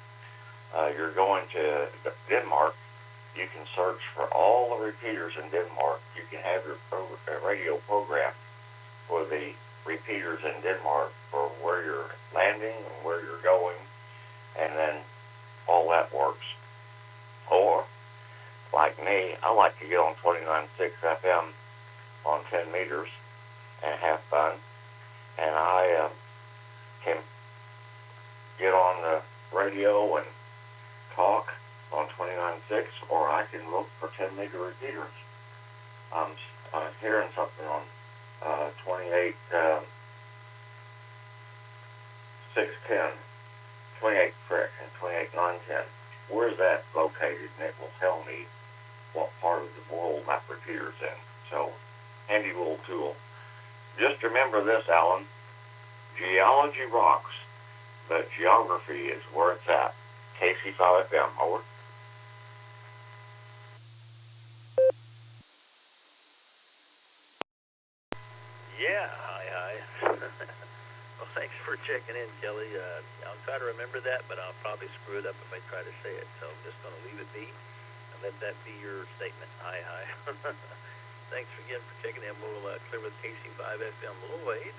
you're going to Denmark, you can search for all the repeaters in Denmark. You can have your radio program for the repeaters in Denmark for where you're landing and where you're going, and then all that works. Or, like me, I like to get on 29.6 FM on 10 meters and have fun, and I can get on the radio and talk on 29.6, or I can look for 10-meter repeaters. I'm hearing something on 28, 610, 28 correct, and 28 910. Where's that located? And it will tell me what part of the world that repeater's in. So, handy little tool. Just remember this, Alan. Geology rocks, but geography is where it's at. KC5FM, over. Yeah, hi. Well, thanks for checking in, Kelly. I'll try to remember that, but I'll probably screw it up if I try to say it. So I'm just going to leave it be and let that be your statement. Hi. Thanks again for checking in. We'll clear with KC5FM Lloyd.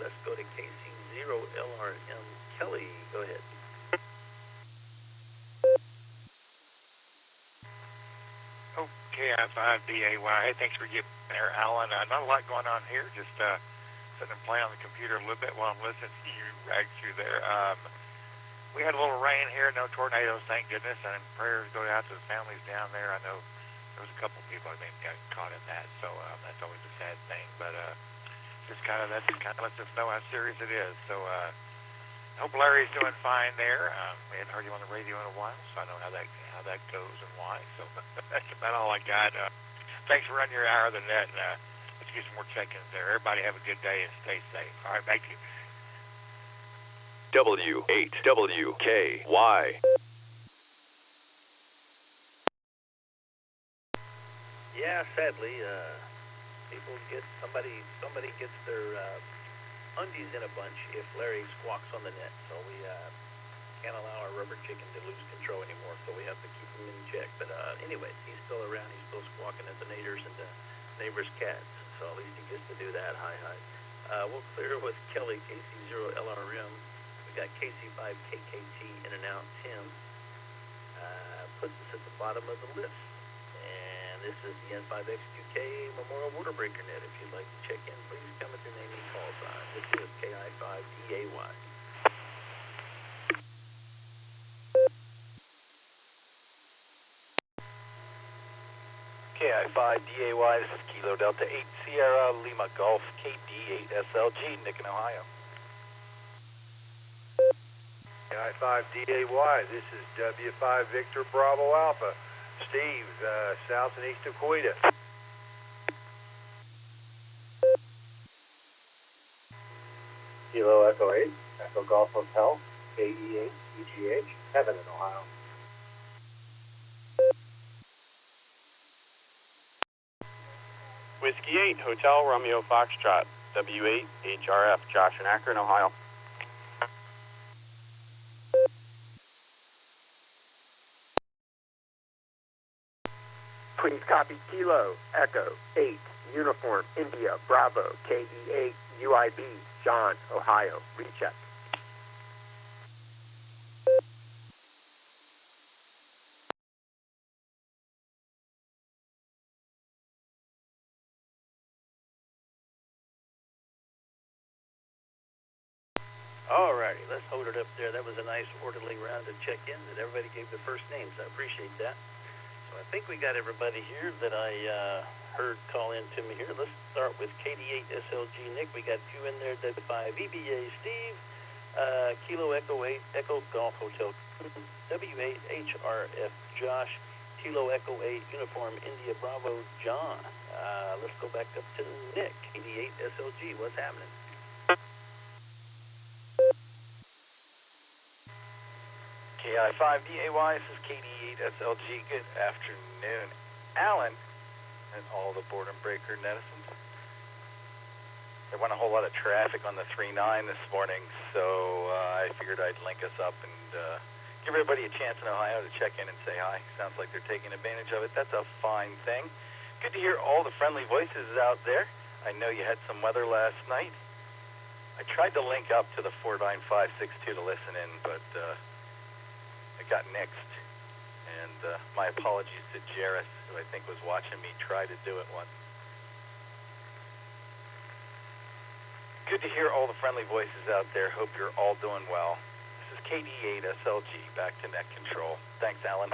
Let's go to KC0LRM Kelly. Go ahead. KI5DAY. Hey, thanks for getting there, Alan. Not a lot going on here. Just sitting and playing on the computer a little bit while I'm listening to you rag through there. We had a little rain here, no tornadoes, thank goodness, and prayers go out to the families down there. I know there was a couple people I think got caught in that, so that's always a sad thing. But that just kind of lets us know how serious it is. So I hope Larry's doing fine there. We haven't heard him on the radio in a while, so I don't know how that goes and why. So that's about all I got. Thanks for running your hour of the net. Let's get some more check-ins there. Everybody have a good day and stay safe. All right, thank you. W8WKY. Yeah, sadly, people get somebody gets their undies in a bunch if Larry squawks on the net. So we can't allow our rubber chicken to lose control anymore. So we have to keep him in check. But anyway, he's still around. He's still squawking at the neighbors and the neighbors' cats. So at least he gets to do that. Hi. We'll clear with Kelly, KC0LRM. We got KC5KKT in and out. Tim puts us at the bottom of the list. And this is the N5X2K Memorial Water Breaker Net. If you'd like to check in, please come with your name and call sign. This is KI5DAY. KI5DAY, this is Kilo Delta 8 Sierra Lima Golf KD8SLG, Nick in Ohio. KI5DAY, this is W5 Victor Bravo Alpha, Steve, south and east of Quita. Kilo Echo 8, Echo Golf Hotel, KE8 EGH, Heaven in Ohio. Whiskey 8, Hotel Romeo Foxtrot, W8 HRF, Josh in Akron, Ohio. Please copy Kilo Echo 8, Uniform India Bravo, KE8 UIB, John, Ohio. Recheck. Alrighty, let's hold it up there. That was a nice orderly round of check-in that everybody gave their first names. I appreciate that. So I think we got everybody here that I heard call in to me here. Let's start with KD8SLG Nick. We got two in there. W5 EBA Steve, Kilo Echo 8 Echo Golf Hotel W8 HRF Josh, Kilo Echo 8 Uniform India Bravo John. Let's go back up to Nick, 88 SLG. What's happening? KI5DAY, this is KD8 SLG. Good afternoon. Alan and all the Boredom Breaker netizens. There wasn't a whole lot of traffic on the 3.9 this morning, so I figured I'd link us up and give everybody a chance in Ohio to check in and say hi. Sounds like they're taking advantage of it. That's a fine thing. Good to hear all the friendly voices out there. I know you had some weather last night. I tried to link up to the 49562 to listen in, but it got nixed. And my apologies to Jairus, who I think was watching me try to do it once. Good to hear all the friendly voices out there. Hope you're all doing well. This is KD8 SLG, back to net control. Thanks, Alan.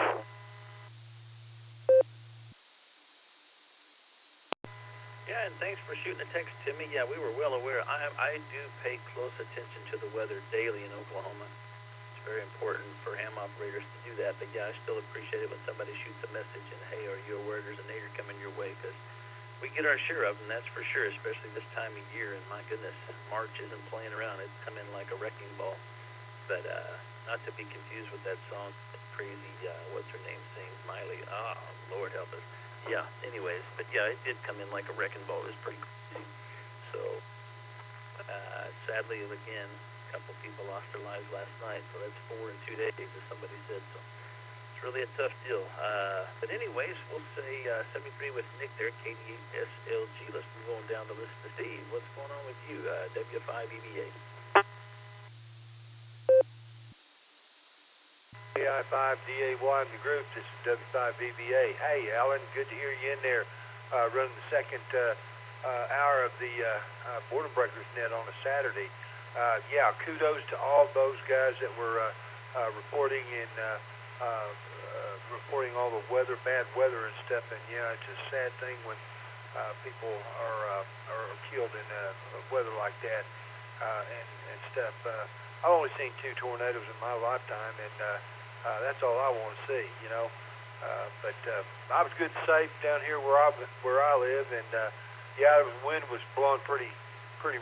Yeah, and thanks for shooting a text to me. Yeah, we were well aware. I do pay close attention to the weather daily in Oklahoma. It's very important for ham operators to do that. But yeah, I still appreciate it when somebody shoots a message and, hey, are you aware there's a nadir coming your way? Because we get our share of them, that's for sure, especially this time of year. And my goodness, March isn't playing around. It's come in like a wrecking ball. But not to be confused with that song, crazy, what's her name sings, Miley. Oh, Lord help us. Yeah, anyways, but yeah, it did come in like a wrecking ball. It was pretty crazy. So, sadly, again, a couple people lost their lives last night. So that's 4 in 2 days, as somebody said. So it's really a tough deal. But anyways, we'll say 73 with Nick there, KD8 SLG. Let's move on down the list to Steve. What's going on with you, W5EBA? KI5DAY in the group. This is W5VBA. Hey, Alan, good to hear you in there running the second hour of the Boredom Breakers net on a Saturday. Yeah, kudos to all those guys that were reporting and reporting all the weather, bad weather and stuff. And yeah, it's a sad thing when people are killed in weather like that and stuff. I've only seen 2 tornadoes in my lifetime, and that's all I want to see, you know. But I was good and safe down here where I live, and yeah, the wind was blowing pretty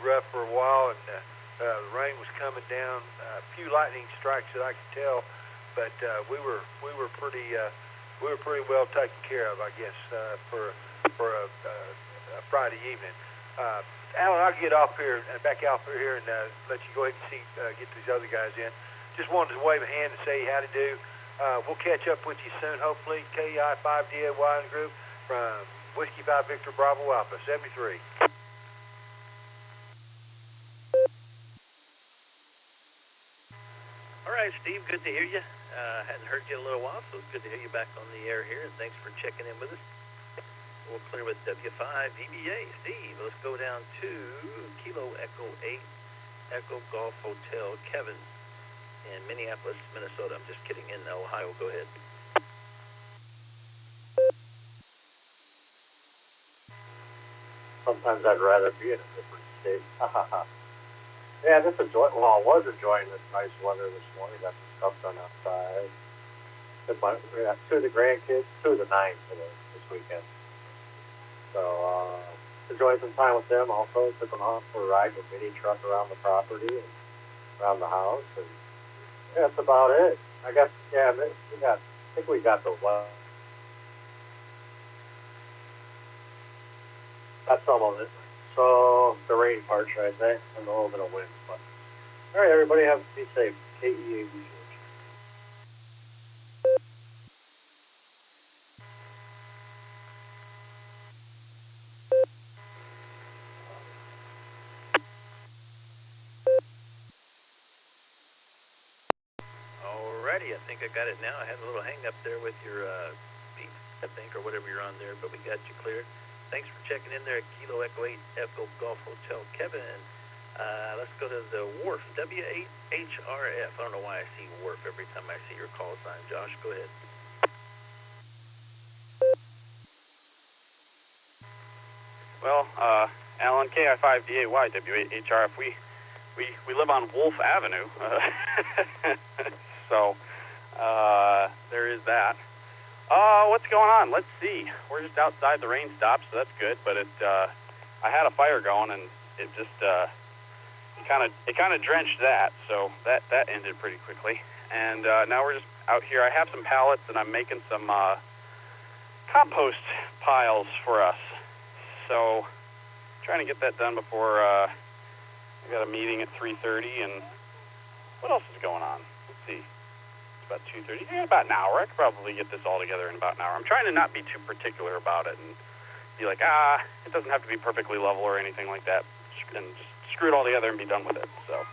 rough for a while, and the rain was coming down. A few lightning strikes that I could tell, but we were pretty well taken care of, I guess, for a Friday evening. Alan, I'll get off here and back out here and let you go ahead and get these other guys in. Just wanted to wave a hand and say how to do. We'll catch up with you soon, hopefully. KI5DAY in the group from Whiskey 5 Victor Bravo Alpha 73. All right, Steve, good to hear you. Hadn't heard you in a little while, so it's good to hear you back on the air here, and thanks for checking in with us. We'll clear with W5EBA. Steve, let's go down to Kilo Echo 8 Echo Golf Hotel Kevin in Minneapolis, Minnesota. I'm just kidding, in Ohio. Go ahead. Sometimes I'd rather be in a different state. Yeah, I was enjoying this nice weather this morning. Got some stuff done outside. We got 2 of the grandkids, 2 of the 9 today, this weekend. So, enjoyed some time with them also. Took them out for a ride with Mini truck around the property and around the house. And yeah, that's about it. I guess, yeah, I think we got the weather. That's some of it. So, the rain part, should I say, and a little bit of wind. But, all right, everybody, be safe. KEA. Alrighty, I think I got it now. I had a little hang up there with your beat, I think, or whatever you're on there, but we got you cleared. Thanks for checking in there at Kilo Echo 8 Echo Golf Hotel Kevin. Let's go to the Wharf, W8HRF. I don't know why I see Wharf every time I see your call sign. Josh, go ahead. Well, Alan, KI5DAY, W8HRF, we live on Wolf Avenue, so there is that. What's going on? Let's see. We're just outside. The rain stopped, so that's good. But I had a fire going, and it just it kind of drenched that. So that ended pretty quickly. And now we're just out here. I have some pallets, and I'm making some compost piles for us. So trying to get that done before I got a meeting at 3:30. And what else is going on? Let's see. About 2:30, about an hour. I could probably get this all together in about an hour. I'm trying to not be too particular about it and be like, it doesn't have to be perfectly level or anything like that, and just screw it all together and be done with it. So,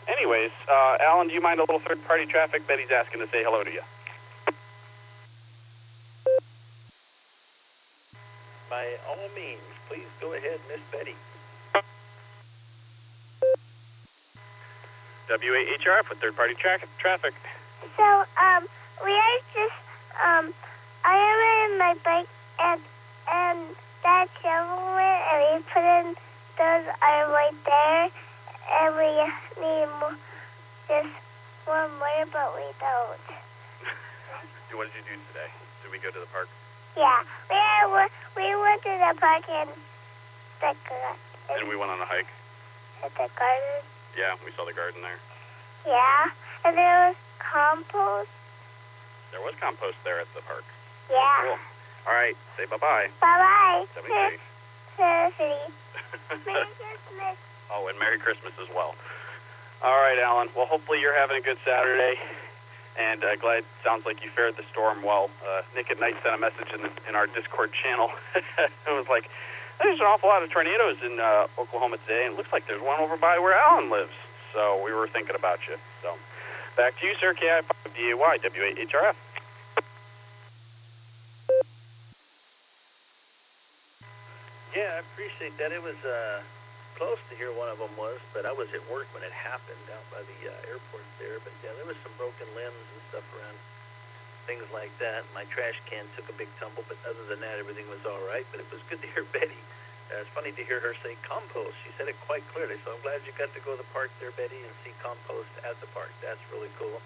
anyways, Alan, do you mind a little third-party traffic? Betty's asking to say hello to you. By all means, please go ahead, Miss Betty. WAHRF with third-party traffic. So, we are just, I am in my bike, and that shovel went, and we put in those are right there, and we need just one more, but we don't. What did you do today? Did we go to the park? Yeah, we went to the park and and we went on a hike. At the garden. Yeah, we saw the garden there. Yeah, and there was compost. There was compost there at the park. Yeah. Cool. All right, say bye-bye. Bye-bye. 73. Merry Christmas. Oh, and Merry Christmas as well. All right, Alan. Well, hopefully you're having a good Saturday, and glad sounds like you fared the storm well. Nick at night sent a message in our Discord channel. It was like, there's an awful lot of tornadoes in Oklahoma today, and it looks like there's one over by where Alan lives. So we were thinking about you. So back to you, sir. KI5DAY, WAHRF. Yeah, I appreciate that. It was close to here one of them was, but I was at work when it happened out by the airport there. But yeah, there was some broken limbs and stuff around, things like that. My trash can took a big tumble, but other than that, everything was all right. But it was good to hear Betty. It's funny to hear her say compost. She said it quite clearly, so I'm glad you got to go to the park there, Betty, and see compost at the park. That's really cool.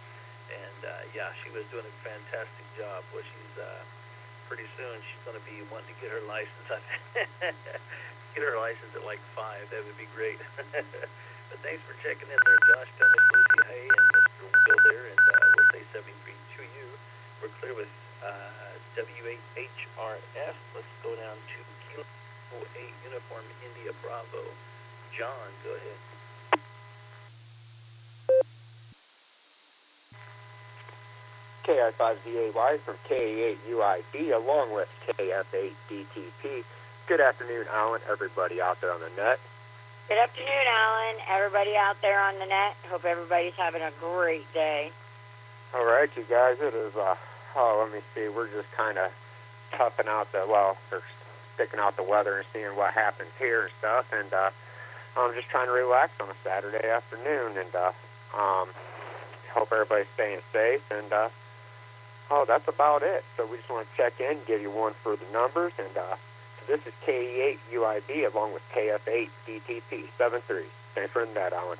And, yeah, she was doing a fantastic job. Well, she's, pretty soon she's going to be wanting to get her license. Get her license at like 5. That would be great. But thanks for checking in there, Josh. Tell Miss Lucy hey, and Mr. Will there, and we'll say 73 to you. We're clear with W8HRF. Let's go down to Kilo 8 Uniform India Bravo. John, go ahead. KI5DAY from KA8UIB along with KF8DTP. Good afternoon, Alan, everybody out there on the net. Good afternoon, Alan, everybody out there on the net. Hope everybody's having a great day. All right, you guys, it is, let me see, we're just kind of toughing out they're sticking out the weather and seeing what happens here and stuff, and I'm just trying to relax on a Saturday afternoon, and hope everybody's staying safe, and that's about it. So we just want to check in, give you one for the numbers, and this is KE8UIB along with KF8DTP 73. Thanks for that, Alan.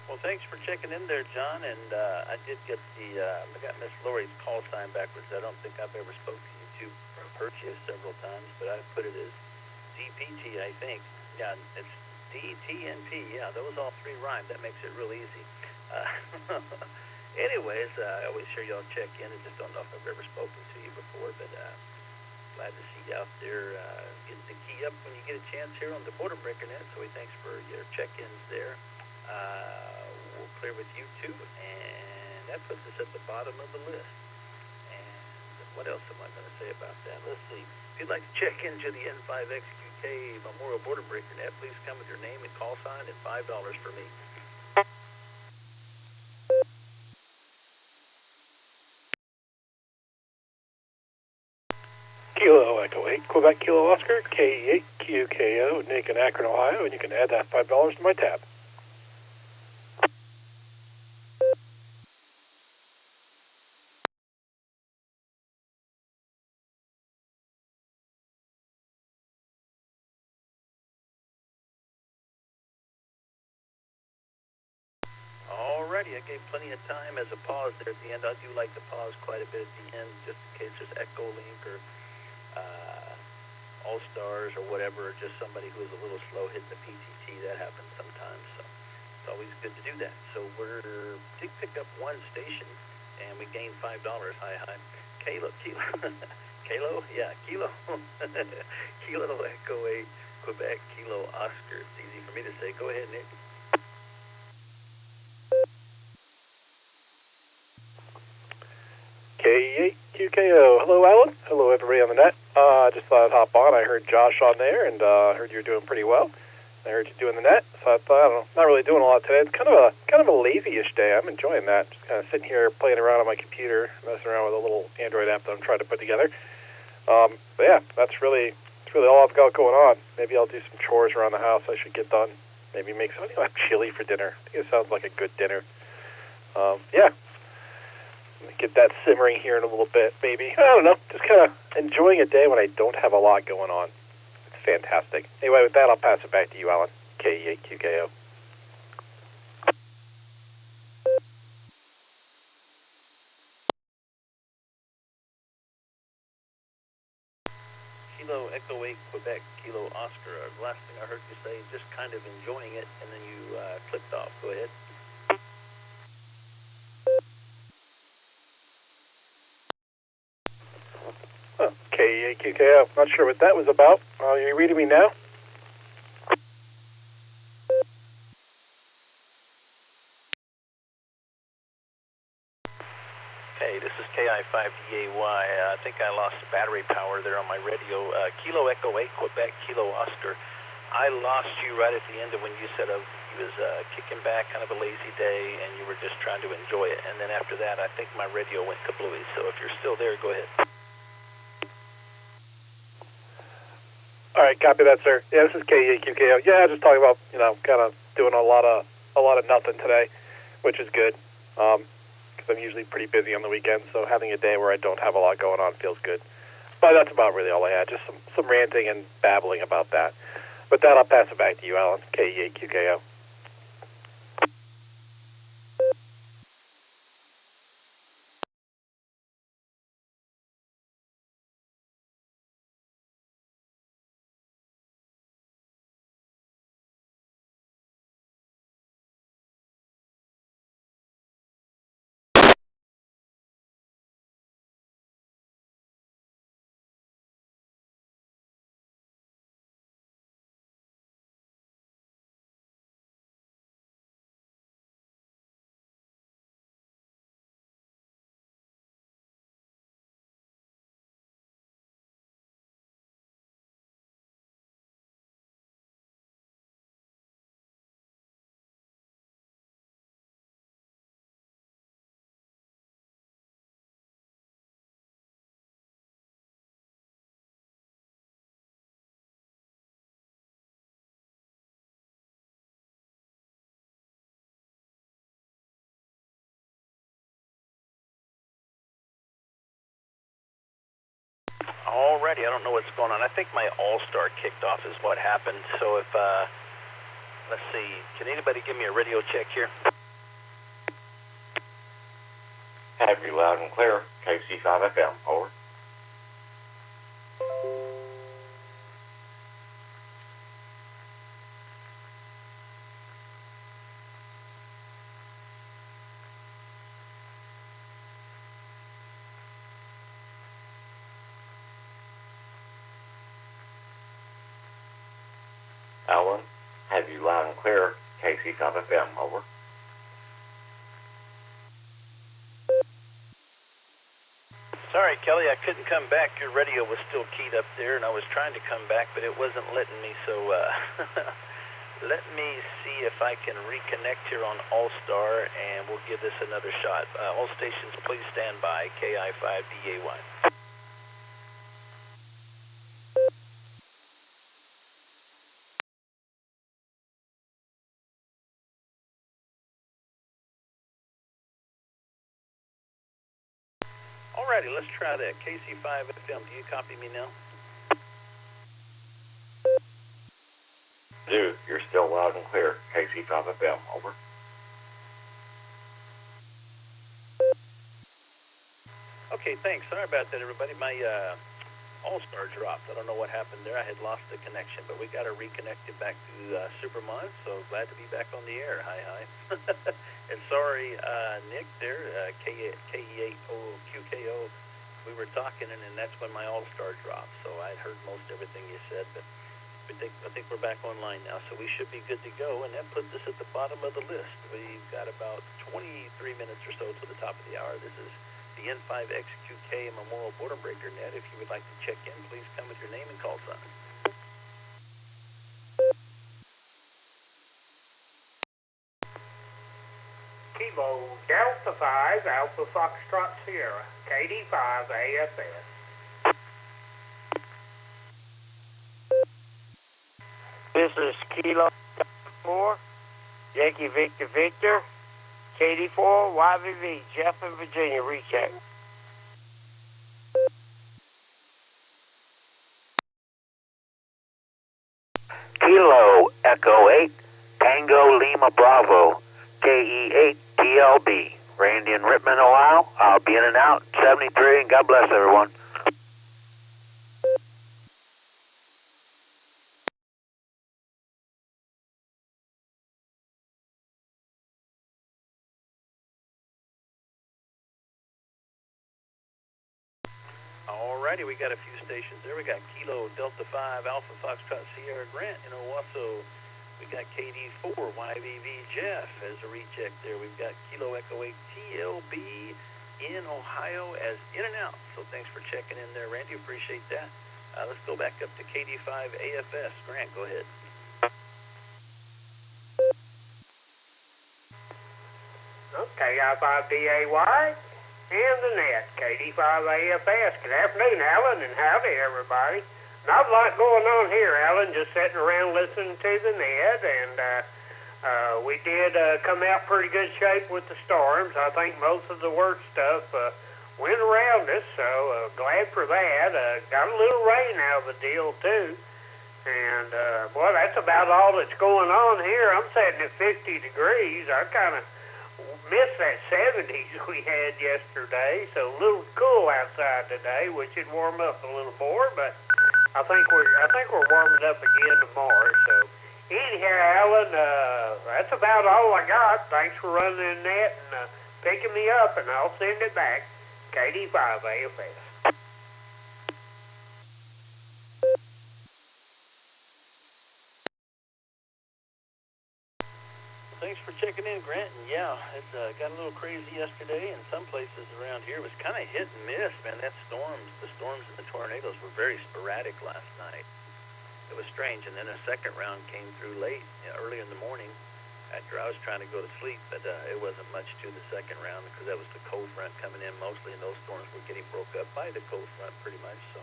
Well, thanks for checking in there, John, and I did get I got Miss Lori's call sign backwards. I don't think I've ever spoken to you two purchase several times, but I put it as DPT, I think. Yeah, it's DTNP. Yeah, those all three rhyme. That makes it real easy. Anyways, I always hear y'all check in. I just don't know if I've ever spoken to you before, but glad to see you out there getting the key up when you get a chance here on the Boredom Breaker Net. So thanks for your check-ins there. We'll clear with you too, and that puts us at the bottom of the list. And what else am I going to say about that? Let's see. If you'd like to check into the N5XQK Memorial Boredom Breaker Net, please come with your name and call sign and $5 for me. Kilo Echo 8, Quebec Kilo Oscar, KE8 QKO, Nick in Akron, Ohio, and you can add that $5 to my tab. Alrighty, I gave plenty of time as a pause there at the end. I do like to pause quite a bit at the end, just in case there's Echolink or Allstars or whatever, or just somebody who is a little slow hitting the PTT. That happens sometimes, so it's always good to do that. So we did pick up one station, and we gained $5. Hi. Kilo. Kilo? Yeah, Kilo. Kilo Echo 8, Quebec, Kilo Oscar. It's easy for me to say. Go ahead, Nick. K8QKO. Hello, Alan. Hello, everybody on the net. Just thought I'd hop on. I heard Josh on there, and heard you were doing pretty well. I heard you doing the net, so I thought, I don't know, not really doing a lot today. It's kind of a lazy-ish day. I'm enjoying that. Just kind of sitting here playing around on my computer, messing around with a little Android app that I'm trying to put together. But yeah, that's really all I've got going on. Maybe I'll do some chores around the house I should get done. Maybe make something like chili for dinner. I think it sounds like a good dinner. Yeah. Get that simmering here in a little bit, maybe. I don't know. Just kind of enjoying a day when I don't have a lot going on. It's fantastic. Anyway, with that, I'll pass it back to you, Alan. K8QKO. Kilo Echo 8, Quebec, Kilo Oscar. The last thing I heard you say, just kind of enjoying it, and then you clicked off. Go ahead. Oh, K8QKO. Not sure what that was about. Are you reading me now? Hey, this is KI5DAY. I think I lost battery power there on my radio. Kilo Echo 8, Quebec, Kilo Oscar. I lost you right at the end of when you said you was kicking back, kind of a lazy day, and you were just trying to enjoy it. And then after that, I think my radio went kablooey. So if you're still there, go ahead. All right, copy that, sir. Yeah, this is K8QKO. Yeah, just talking about, kind of doing a lot of nothing today, which is good. Because I'm usually pretty busy on the weekends, so having a day where I don't have a lot going on feels good. But that's about really all I had, just some ranting and babbling about that. With that, I'll pass it back to you, Alan. K8QKO. Alrighty, I don't know what's going on. I think my All-Star kicked off is what happened. So if, let's see, can anybody give me a radio check here? Have you loud and clear, KC5 FM, over. Alan, have you loud and clear, KC5 FM, over. Sorry, Kelly, I couldn't come back. Your radio was still keyed up there, and I was trying to come back, but it wasn't letting me, so let me see if I can reconnect here on All-Star, and we'll give this another shot. All stations, please stand by, KI5DAY. Alrighty, let's try that. KC5 FM, do you copy me now? Dude, you're still loud and clear, KC5 FM, over. Okay, thanks. Sorry about that, everybody. My Allstar dropped. I don't know what happened there. I had lost the connection, but we got to reconnect it back to Supermod, so glad to be back on the air. Hi. And sorry, Nick there, KE8OQKO, we were talking, and that's when my Allstar dropped, so I heard most everything you said, but I think we're back online now, so we should be good to go, and that puts us at the bottom of the list. We've got about 23 minutes or so to the top of the hour. This is the N5XQK Memorial Boredom Breaker Net. If you would like to check in, please come with your name and call sign. Kilo Delta 5 Alpha Foxtrot Sierra, KD5 AFS. This is Kilo 4, Yankee Victor Victor, KD4, YVV, Jeff in Virginia, recheck. Kilo Echo 8, Tango Lima Bravo, KE8 TLB, Randy in Rittman, Ohio. I'll be in and out, 73, and God bless everyone. Alrighty, we got a few stations there. We got Kilo Delta 5 Alpha Foxtrot Sierra Grant in Owasso. We got KD4 YVV Jeff as a recheck there. We've got Kilo Echo 8 TLB in Ohio as in and out. So thanks for checking in there, Randy. Appreciate that. Let's go back up to KD5 AFS. Grant, go ahead. Okay, I5DAY and the net, KD5 AFS. Good afternoon, Alan, and howdy, everybody. Not a lot going on here, Alan, just sitting around listening to the net, and we did come out pretty good shape with the storms. I think most of the worst stuff went around us, so glad for that. Got a little rain out of the deal, too. And, boy, that's about all that's going on here. I'm sitting at 50 degrees. I kind of missed that 70s we had yesterday, so a little cool outside today, which would warm up a little more, but I think we're warming up again tomorrow. So anyhow, Alan, that's about all I got. Thanks for running the net and picking me up, and I'll send it back. KD5 AFS. Thanks for checking in, Grant. And yeah, it got a little crazy yesterday, and some places around here was kind of hit and miss, man. The storms and the tornadoes were very sporadic last night. It was strange, and then a second round came through late, early in the morning, after I was trying to go to sleep, but it wasn't much to the second round because that was the cold front coming in mostly, and those storms were getting broke up by the cold front pretty much. So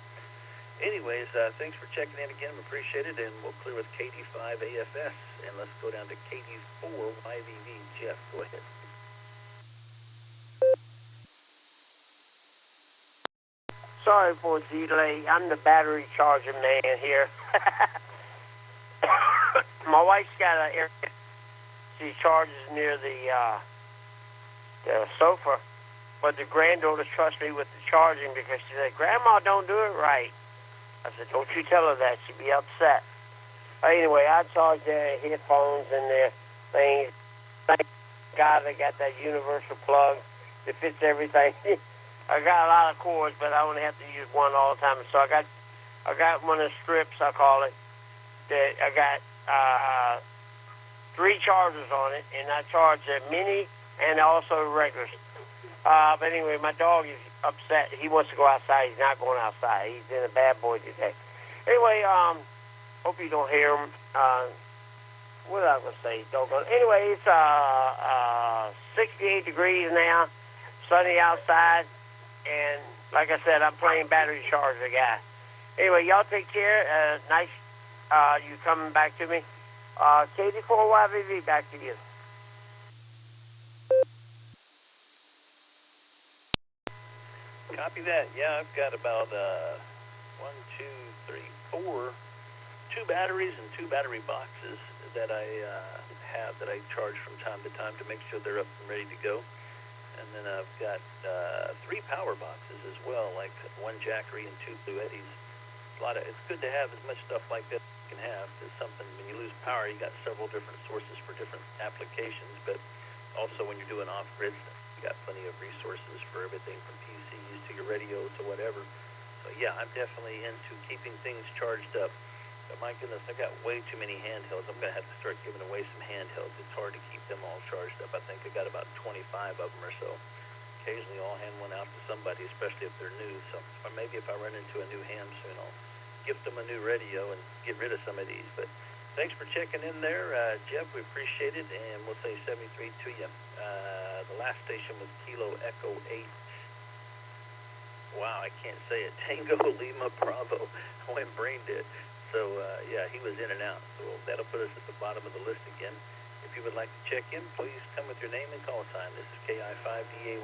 anyways, thanks for checking in again. We appreciate it, and we'll clear with KD5 AFS, and let's go down to KD4 YVV. Jeff, go ahead. Sorry for the delay. I'm the battery charger man here. My wife's got an area she charges near the sofa, but the granddaughter trusts me with the charging because she said, "Grandma don't do it right." I said, "Don't you tell her that. She'd be upset." Anyway, I charge their headphones and their things. Thank God I got that universal plug that fits everything. I got a lot of cords, but I only have to use one all the time. So I got one of the strips, I call it, that I got 3 chargers on it, and I charge the mini and also regular. But anyway, my dog is upset. He wants to go outside. He's not going outside. He's been a bad boy today. Anyway, hope you don't hear him. What was I going to say? Anyway, it's 68 degrees now, sunny outside, and like I said, I'm playing battery charger guy. Anyway, y'all take care. Nice you coming back to me. KD4YVV, back to you. Copy that. Yeah, I've got about 2 batteries and 2 battery boxes that I have that I charge from time to time to make sure they're up and ready to go. And then I've got 3 power boxes as well, like 1 Jackery and 2 Blue Eddies. It's good to have as much stuff like that you can have. It's something, when you lose power, you got several different sources for different applications, but also when you're doing off-grid stuff, you got plenty of resources for everything from PCs to your radio to whatever. So yeah, I'm definitely into keeping things charged up. But my goodness, I got way too many handhelds. I'm going to have to start giving away some handhelds. It's hard to keep them all charged up. I think I got about 25 of them or so. Occasionally I'll hand one out to somebody, especially if they're new. So or maybe if I run into a new ham soon, I'll gift them a new radio and get rid of some of these. But thanks for checking in there, Jeff. We appreciate it, and we'll say 73 to you. The last station was Kilo Echo 8. Wow, I can't say it. Tango Lima Bravo. I went brain dead. So, yeah, he was in and out. So that'll put us at the bottom of the list again. If you would like to check in, please come with your name and call sign. This is KI5DAY.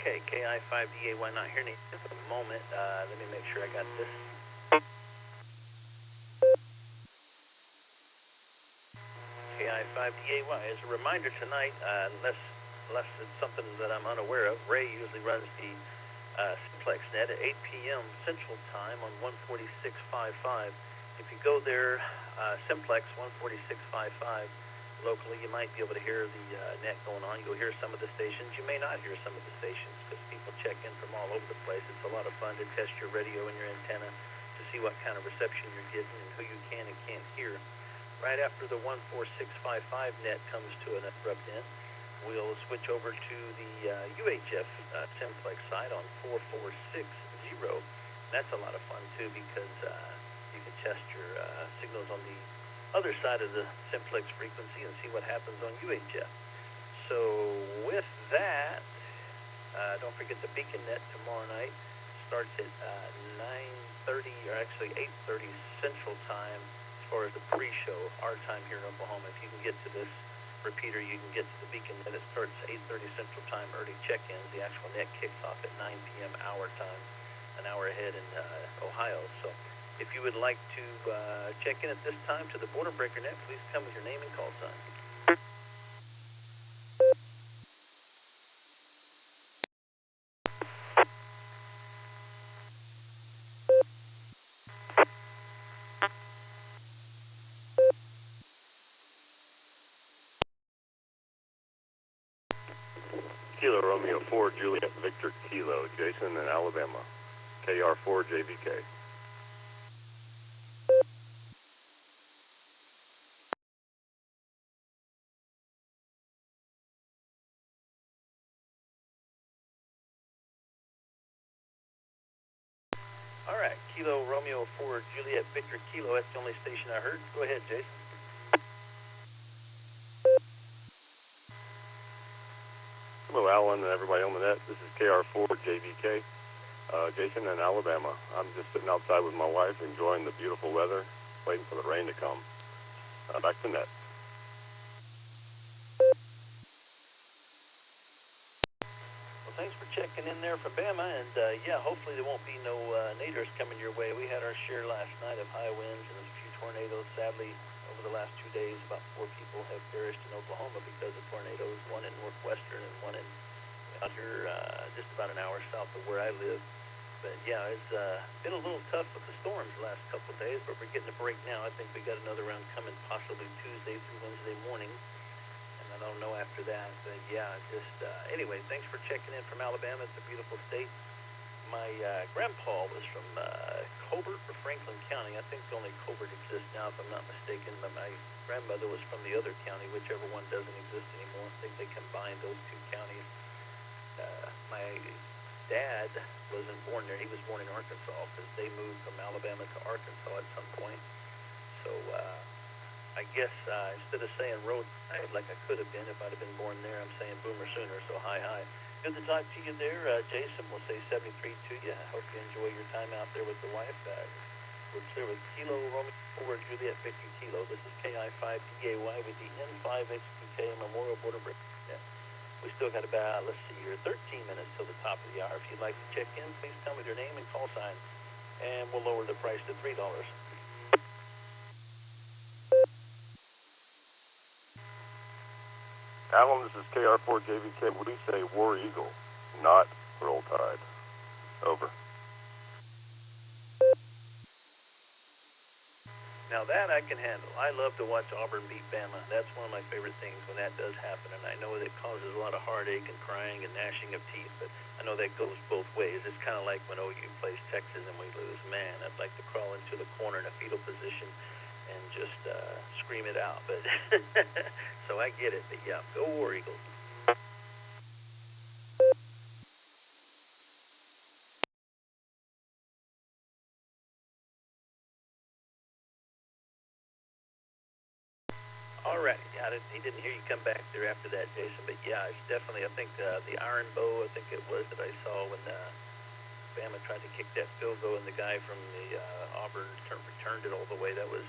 Okay, KI5DAY, not hearing it at the moment. Let me make sure I got this. KI5DAY. As a reminder tonight, unless it's something that I'm unaware of, Ray usually runs the Simplex Net at 8 p.m. Central Time on 146.55. If you go there, Simplex 146.55, locally, you might be able to hear the net going on. You'll hear some of the stations. You may not hear some of the stations because people check in from all over the place. It's a lot of fun to test your radio and your antenna to see what kind of reception you're getting and who you can and can't hear. Right after the 146.55 net comes to an abrupt end, we'll switch over to the UHF Simplex side on 4460. That's a lot of fun too because you can test your signals on the other side of the Simplex frequency and see what happens on UHF. So with that, don't forget the Beacon Net tomorrow night starts at 9:30 or actually 8:30 Central Time as far as the pre-show, our time here in Oklahoma. If you can get to this repeater, you can get to the Beacon Net. It starts 8:30 Central Time, early check-ins. The actual net kicks off at 9 p.m. our time, an hour ahead in Ohio. So if you would like to check in at this time to the Boredom Breaker Net, please come with your name and call sign. Kilo Romeo 4 Juliet Victor Kilo, Jason in Alabama, KR4 JVK. All right, Kilo Romeo 4 Juliet Victor Kilo, that's the only station I heard. Go ahead, Jason. Hello, Alan and everybody on the net. This is KR4 JVK, Jason in Alabama. I'm just sitting outside with my wife, enjoying the beautiful weather, waiting for the rain to come. Back to net. Well, thanks for checking in there for Bama, and yeah, hopefully there won't be no naders coming your way. We had our share last night of high winds and a few tornadoes. Sadly, over the last 2 days, about 4 people have perished in Oklahoma because of tornadoes, one in northwestern and one in out here just about an hour south of where I live. But yeah, it's been a little tough with the storms the last couple of days, but we're getting a break now. I think we got another round coming possibly Tuesday through Wednesday morning, and I don't know after that. But yeah, just anyway, thanks for checking in from Alabama. It's a beautiful state. My grandpa was from Colbert or Franklin County. I think only Colbert exists now, if I'm not mistaken. But my grandmother was from the other county, whichever one doesn't exist anymore. I think they combined those 2 counties. My dad wasn't born there. He was born in Arkansas because they moved from Alabama to Arkansas at some point. So I guess instead of saying road like I could have been if I'd have been born there, I'm saying boomer sooner. So hi. Good to talk to you there, Jason. We'll say 73 to you. I hope you enjoy your time out there with the wife. Edward Service, Kilo Romeo 4 Juliet Victor Kilo. This is KI5DAY with the N5XPK Memorial Border Break. Yeah. We still got about, let's see here, 13 minutes till the top of the hour. If you'd like to check in, please tell me your name and call sign, and we'll lower the price to $3. Alan, this is KR4JVK. We say War Eagle, not Roll Tide. Over. Now that I can handle. I love to watch Auburn beat Bama. That's one of my favorite things when that does happen. And I know that causes a lot of heartache and crying and gnashing of teeth, but I know that goes both ways. It's kind of like when OU plays Texas and we lose. Man, I'd like to crawl into the corner in a fetal position and just scream it out. But so I get it. But yeah, go War Eagles. Alrighty, he didn't hear you come back there after that, Jason, but yeah, it's definitely, I think the iron bow, I think it was that I saw when Bama tried to kick that field goal and the guy from the Auburn returned it all the way. That was,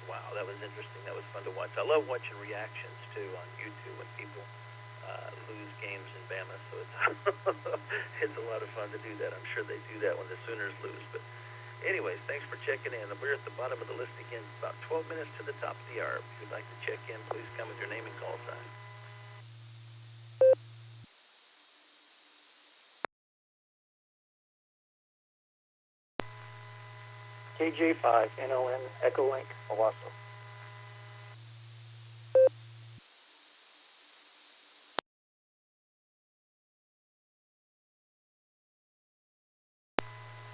wow, that was interesting. That was fun to watch. I love watching reactions, too, on YouTube when people lose games in Bama, so it's, it's a lot of fun to do that. I'm sure they do that when the Sooners lose, but anyways, thanks for checking in. We're at the bottom of the list again, about 12 minutes to the top of the hour. If you'd like to check in, please come with your name and call sign. KJ5, NON, Echolink, Owasso.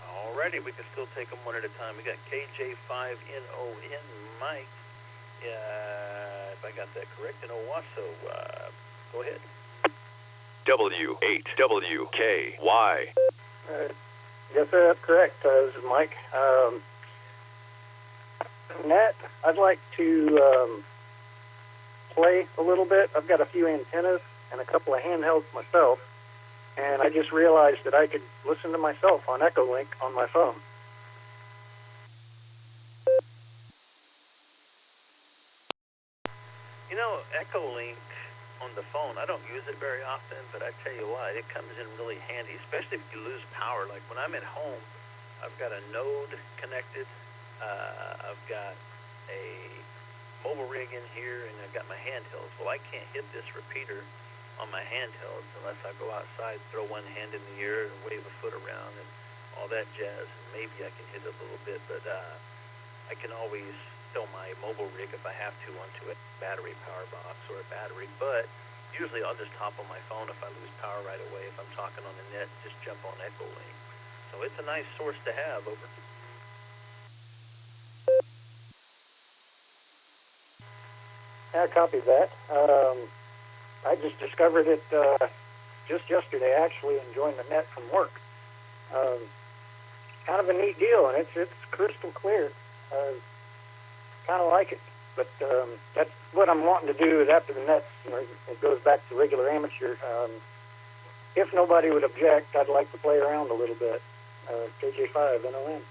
Alrighty, we can still take them one at a time. We got KJ5NON, Mike. If I got that correct, and Owasso, go ahead. W8WKY. Yes, sir, that's correct. This is Mike. Nat, I'd like to play a little bit. I've got a few antennas and a couple of handhelds myself, and I just realized that I could listen to myself on Echolink on my phone. You know, Echolink on the phone, I don't use it very often, but I tell you what, it comes in really handy, especially if you lose power. Like when I'm at home, I've got a node connected, I've got a mobile rig in here, and I've got my handhelds. Well, I can't hit this repeater on my handhelds unless I go outside, throw one hand in the air and wave a foot around and all that jazz, and maybe I can hit it a little bit, but I can always throw my mobile rig if I have to onto a battery power box or a battery, but usually I'll just hop on my phone if I lose power right away. If I'm talking on the net, just jump on Echolink. So it's a nice source to have. Over. Yeah, I copy that. I just discovered it just yesterday, actually, and joined the net from work. Kind of a neat deal, and it's crystal clear. Kind of like it, but that's what I'm wanting to do. Is after the net, it goes back to regular amateur. If nobody would object, I'd like to play around a little bit. KJ5, NON.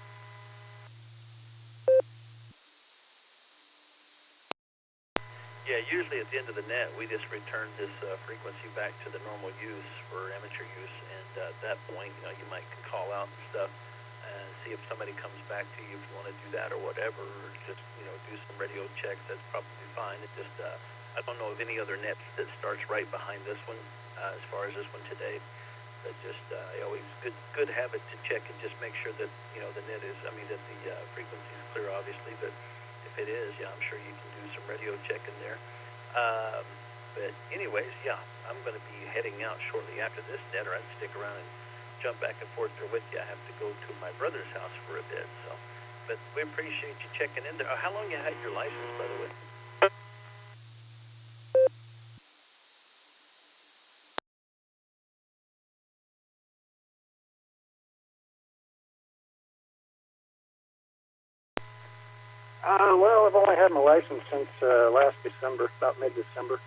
Yeah, usually at the end of the net, we just return this frequency back to the normal use for amateur use, and at that point, you might call out and stuff and see if somebody comes back to you if you want to do that or whatever, or just, do some radio checks. That's probably fine. It just, I don't know of any other net that starts right behind this one, as far as this one today, but just, always good habit to check and just make sure that, the net is, that the frequency is clear, obviously, but if it is, yeah, I'm sure you can do some radio checking there. But anyways, yeah, I'm going to be heading out shortly after this net, or I'd stick around and jump back and forth there with you. I have to go to my brother's house for a bit, so. But we appreciate you checking in there. How long you had your license, by the way? Well, I've only had my license since last December, about mid-December.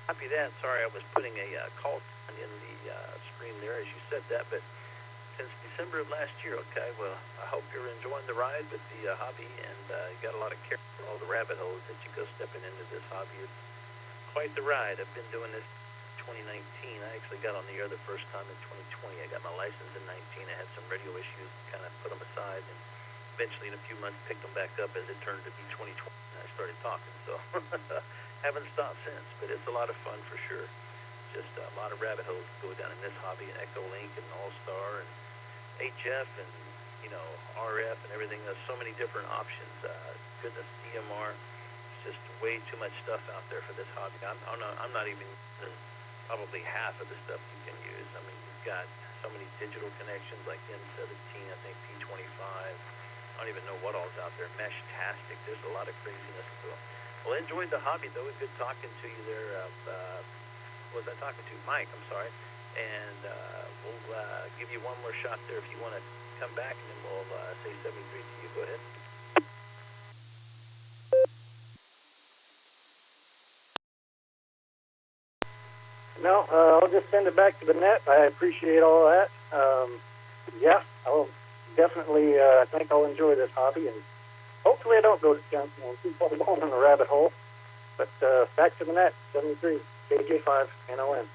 I'd copy that. Sorry, I was putting a call in the screen there as you said that, but since December of last year, okay, well, I hope you're enjoying the ride with the hobby, and you got a lot of care for all the rabbit holes that you go stepping into this hobby. It's quite the ride. I've been doing this 2019. I actually got on the air the first time in 2020. I got my license in 19. I had some radio issues, kind of put them aside, and eventually in a few months picked them back up as it turned to be 2020, and I started talking, so haven't stopped since, but it's a lot of fun for sure. Just a lot of rabbit holes go down in this hobby, and Echolink and Allstar and HF and, you know, RF and everything. There's so many different options. Goodness, DMR. It's just way too much stuff out there for this hobby. I'm not even probably half of the stuff you can use. I mean, you've got so many digital connections like N17, I think P25. I don't even know what all's out there. Mesh-tastic. There's a lot of craziness. Well, enjoyed the hobby, though. Good talking to you there. What was I talking to? Mike, I'm sorry. And we'll give you one more shot there if you want to come back, and then we'll say 73 to you. Go ahead. No, I'll just send it back to the net. I appreciate all that. Yeah, I'll definitely think I'll enjoy this hobby, and hopefully I don't go too far down in the rabbit hole. But back to the net, 73, KJ5, NON.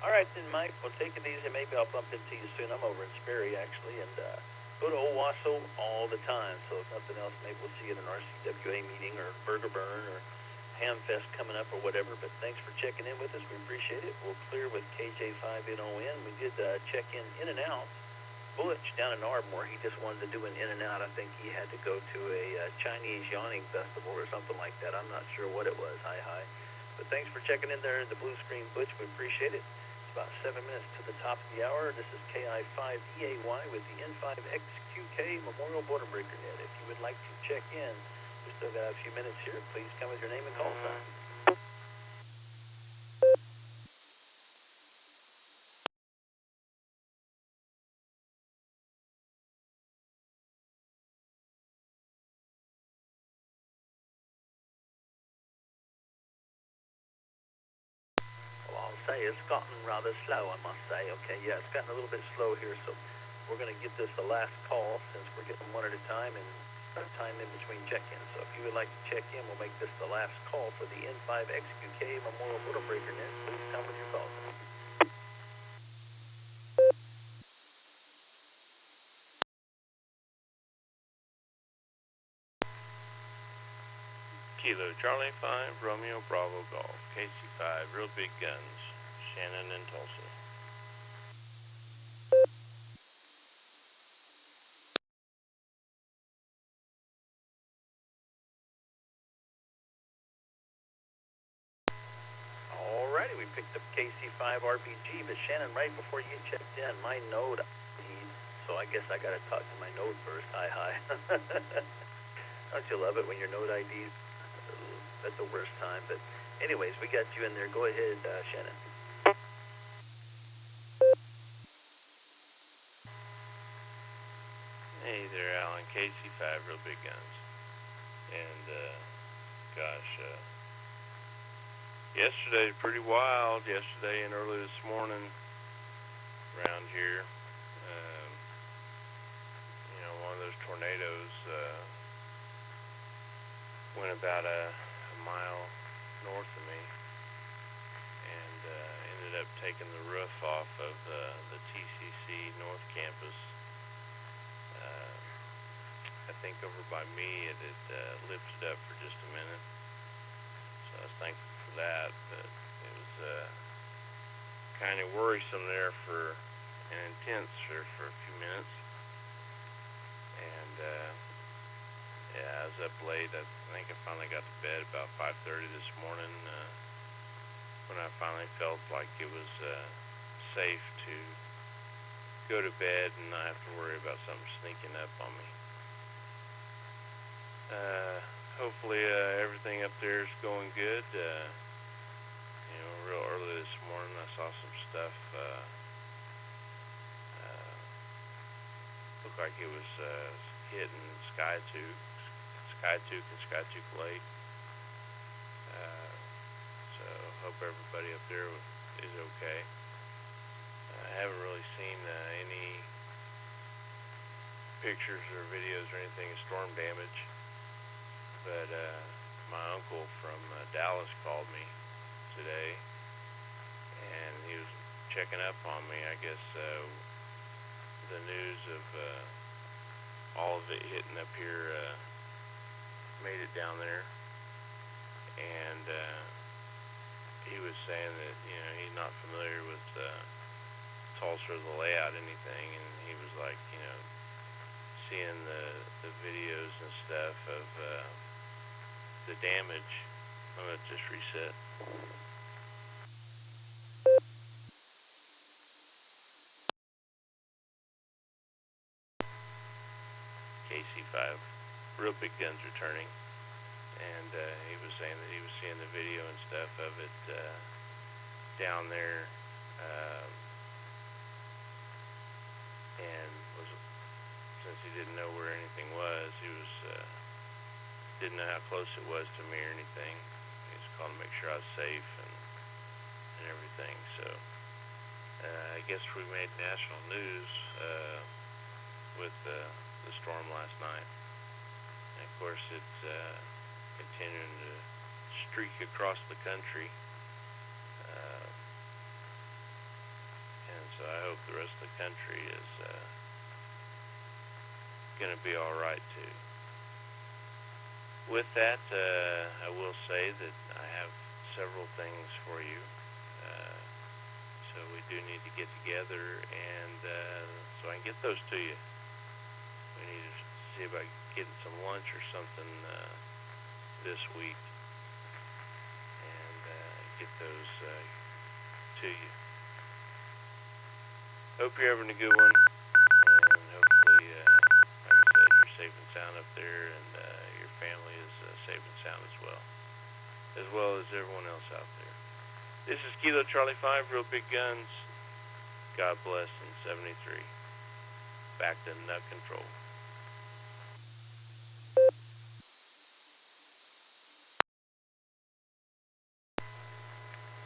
All right, then, Mike, we'll take it easy. Maybe I'll bump into you soon. I'm over in Sperry, actually, and go to Owasso all the time. So if nothing else, maybe we'll see you at an RCWA meeting or Burger Burn or Hamfest coming up or whatever. But thanks for checking in with us. We appreciate it. We'll clear with KJ5NON. We did check in and out. Butch down in Ardmore, he just wanted to do an in and out. I think he had to go to a Chinese yawning festival or something like that. I'm not sure what it was. Hi. But thanks for checking in there in the blue screen, Butch. We appreciate it. About 7 minutes to the top of the hour. This is KI5EAY with the N5XQK Memorial Border Breaker Net. If you would like to check in, we still got a few minutes here. Please come with your name and call sign. Say it's gotten rather slow, I must say. Okay, yeah, it's gotten a little bit slow here, so we're going to give this the last call since we're getting one at a time and some time in between check-ins. So if you would like to check in, we'll make this the last call for the N5XQK Memorial Border Breaker Net. Please come with your call. Kilo Charlie 5 Romeo Bravo Golf KC5 Real Big Guns Shannon and Tulsa. Alrighty, we picked up KC5 RBG, but Shannon, right before you get checked in, my node ID, so I guess I gotta talk to my node first. Hi. Don't you love it when your node ID's at the worst time? But anyways, we got you in there. Go ahead, Shannon. Hey there, Alan. KC5 Real Big Guns. And, gosh, yesterday pretty wild. Yesterday and early this morning around here. You know, one of those tornadoes went about a mile north of me and ended up taking the roof off of the TCC North Campus. I think over by me it had lifted up for just a minute, so I was thankful for that, but it was kind of worrisome there and intense for a few minutes. And yeah, I was up late. I think I finally got to bed about 5:30 this morning when I finally felt like it was safe to go to bed and not have to worry about something sneaking up on me. Hopefully everything up there is going good. You know, real early this morning I saw some stuff looked like it was hitting Sky Skiatook and Skiatook Lake. So hope everybody up there is okay. I haven't really seen any pictures or videos or anything of storm damage, but my uncle from Dallas called me today, and he was checking up on me. I guess the news of all of it hitting up here made it down there, and he was saying that, you know, he's not familiar with Tulsa or the layout, anything, and he was like, you know, seeing the videos and stuff of the damage. I'm gonna just reset. KC5, real big guns returning, and he was saying that he was seeing the video and stuff of it down there, and was, since he didn't know where anything was, he was didn't know how close it was to me or anything. He was calling to make sure I was safe and everything. So I guess we made national news with the storm last night. And of course, it's continuing to streak across the country. And so I hope the rest of the country is going to be all right too. With that, I will say that I have several things for you. So we do need to get together, and so I can get those to you. We need to see about getting some lunch or something this week, and get those to you. Hope you're having a good one, and hopefully, like I said, you're safe and sound up there, and your family is safe and sound as well as everyone else out there. This is Kilo Charlie 5, Real Big Guns. God bless, and 73. Back to nut control.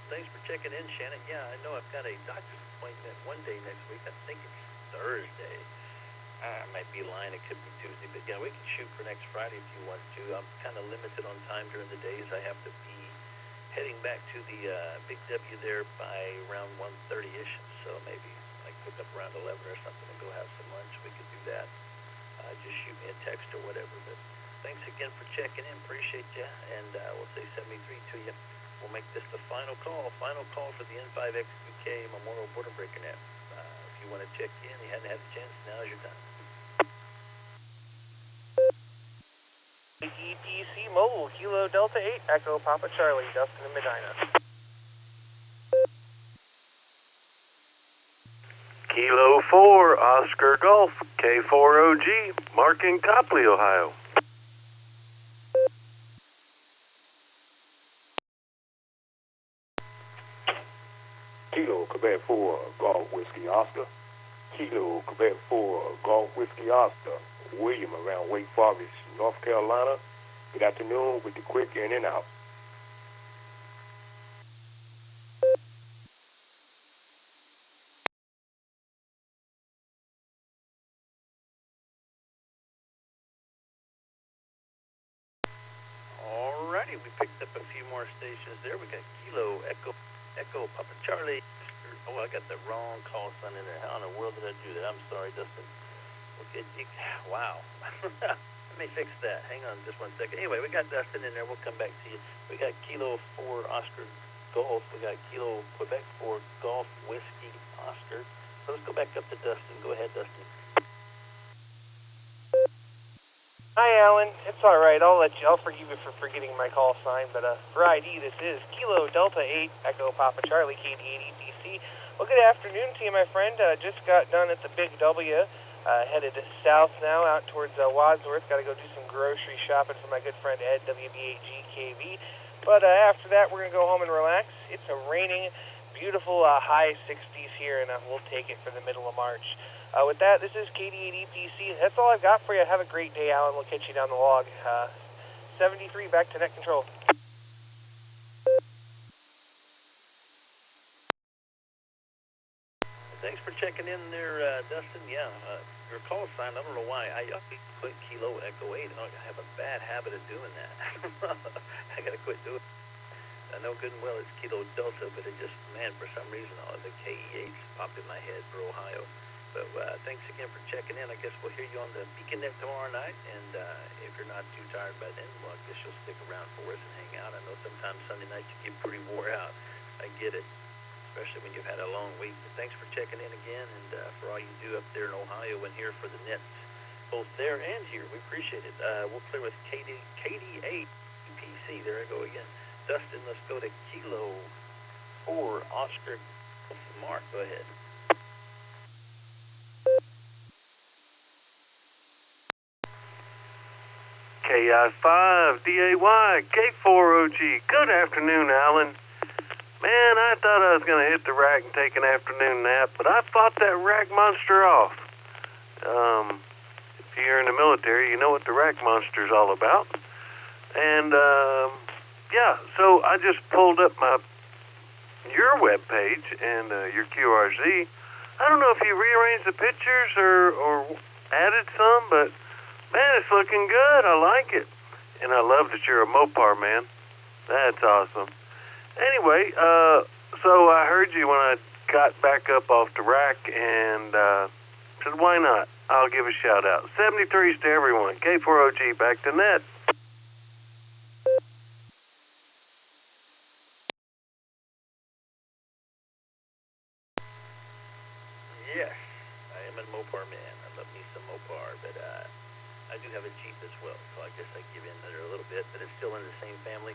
Thanks for checking in, Shannon. Yeah, I know I've got a doctor's appointment one day next week. I think it's Thursday. I might be lying. It could be Tuesday. But yeah, we can shoot for next Friday if you want to. I'm kind of limited on time during the days. I have to be heading back to the Big W there by around 1:30-ish. So maybe I can pick up around 11 or something and go have some lunch. We could do that. Just shoot me a text or whatever. But thanks again for checking in. Appreciate you. And we'll say 73 to you. We'll make this the final call for the N5X2K Memorial Border Breaker Net. If you want to check in, you hadn't had a chance, now's your time. EPC Mobile, Kilo Delta 8, Echo Papa Charlie, Dustin and Medina. Kilo 4, Oscar Golf, K4OG, marking Copley, Ohio. Kilo Quebec 4, Golf Whiskey Oscar. Kilo Quebec 4, Golf Whiskey Oscar. William around Wake Forest, North Carolina. Good afternoon with the quick in and out. Alrighty, we picked up a few more stations there. We got Kilo Echo Papa Charlie. Oh, I got the wrong call sign in there. How in the world did I do that? I'm sorry, Dustin. Okay, wow. Let me fix that. Hang on just one second. Anyway, we got Dustin in there. We'll come back to you. We got Kilo 4 Oscar Golf. We got Kilo Quebec 4 Golf Whiskey Oscar. So let's go back up to Dustin. Go ahead, Dustin. Hi, Alan. It's all right. I'll forgive you for forgetting my call sign, but for ID, this is Kilo Delta 8 Echo Papa Charlie KD80DC. Well, good afternoon to you, my friend. Just got done at the Big W. Headed south now, out towards Wadsworth. Got to go do some grocery shopping for my good friend Ed, WBAGKV. But after that, we're going to go home and relax. It's a raining, beautiful high 60s here, and we'll take it for the middle of March. With that, this is KD8EPC. That's all I've got for you. Have a great day, Alan. We'll catch you down the log. 73, back to net control. Thanks for checking in there, Dustin. Yeah, your call sign, I don't know why. I put Kilo Echo 8. I have a bad habit of doing that. I got to quit doing it. I know good and well it's Kilo Delta, but it just, man, for some reason, all the KE8s popped in my head for Ohio. So thanks again for checking in. I guess we'll hear you on the Beacon Net tomorrow night. And if you're not too tired by then, well, I guess you'll stick around for us and hang out. I know sometimes Sunday nights you get pretty wore out. I get it, especially when you've had a long week. But thanks for checking in again, and for all you do up there in Ohio and here for the nets, both there and here. We appreciate it. We'll clear with KD8 PC. There I go again. Dustin, let's go to Kilo 4 Oscar. Mark, go ahead. KI5 DAY K4OG. Good afternoon, Alan. Man, I thought I was going to hit the rack and take an afternoon nap, but I fought that rack monster off. If you're in the military, you know what the rack monster is all about. And, yeah, so I just pulled up your web page and your QRZ. I don't know if you rearranged the pictures or added some, but, man, it's looking good. I like it. And I love that you're a Mopar, man. That's awesome. Anyway, so I heard you when I got back up off the rack and said, why not? I'll give a shout out. 73s to everyone. K4OG, back to net. Yes, I am a Mopar man. I love me some Mopar, but I do have a Jeep as well, so I guess I give in there a little bit, but it's still in the same family.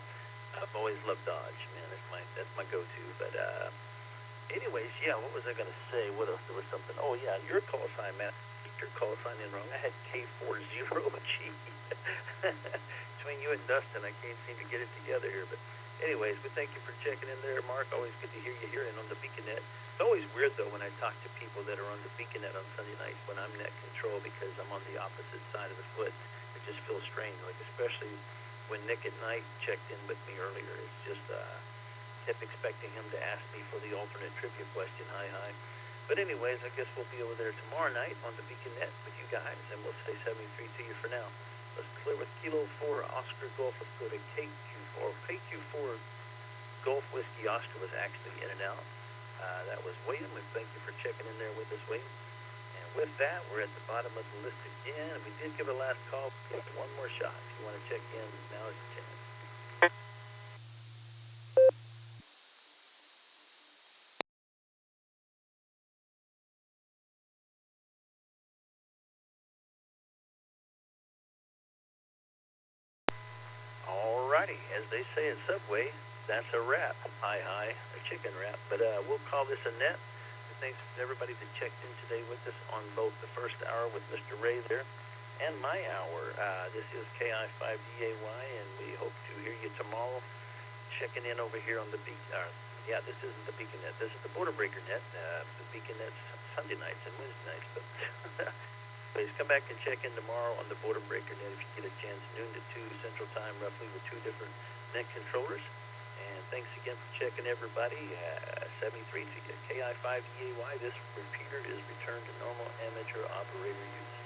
I've always loved Dodge, man. That's my go-to. But anyways, yeah, what was I going to say? What else? There was something. Oh, yeah, your call sign, man. Your call sign in wrong. I had K40G. Between you and Dustin, I can't seem to get it together here. But anyways, we thank you for checking in there, Mark. Always good to hear you here and on the Beacon Net. It's always weird, though, when I talk to people that are on the Beacon Net on Sunday nights when I'm net control because I'm on the opposite side of the foot. It just feels strange, like especially when Nick at night checked in with me earlier. It's just kept expecting him to ask me for the alternate trivia question. Hi. But anyways, I guess we'll be over there tomorrow night on the Beacon Net with you guys, and we'll say 73 to you for now. Let's clear with Kilo 4 Oscar Golf. Let's go to KQ4 Golf Whiskey Oscar was actually in and out. That was William, and thank you for checking in there with us, William. And with that, we're at the bottom of the list again. We did give a last call. Give one more shot. If you want to check in, now is your chance. Alrighty, as they say at Subway, that's a wrap. Hi, a chicken wrap. But we'll call this a net. Thanks to everybody that checked in today with us on both the first hour with Mr. Ray there and my hour. This is KI5DAY, and we hope to hear you tomorrow checking in over here on the Beacon. Yeah, this isn't the Beacon Net. This is the Border Breaker Net. The Beacon Net's Sunday nights and Wednesday nights. But please come back and check in tomorrow on the Border Breaker Net if you get a chance, noon to 2 Central Time, roughly, with 2 different net controllers. And thanks again for checking, everybody. 73 to KI5DAY. This repeater is returned to normal amateur operator use.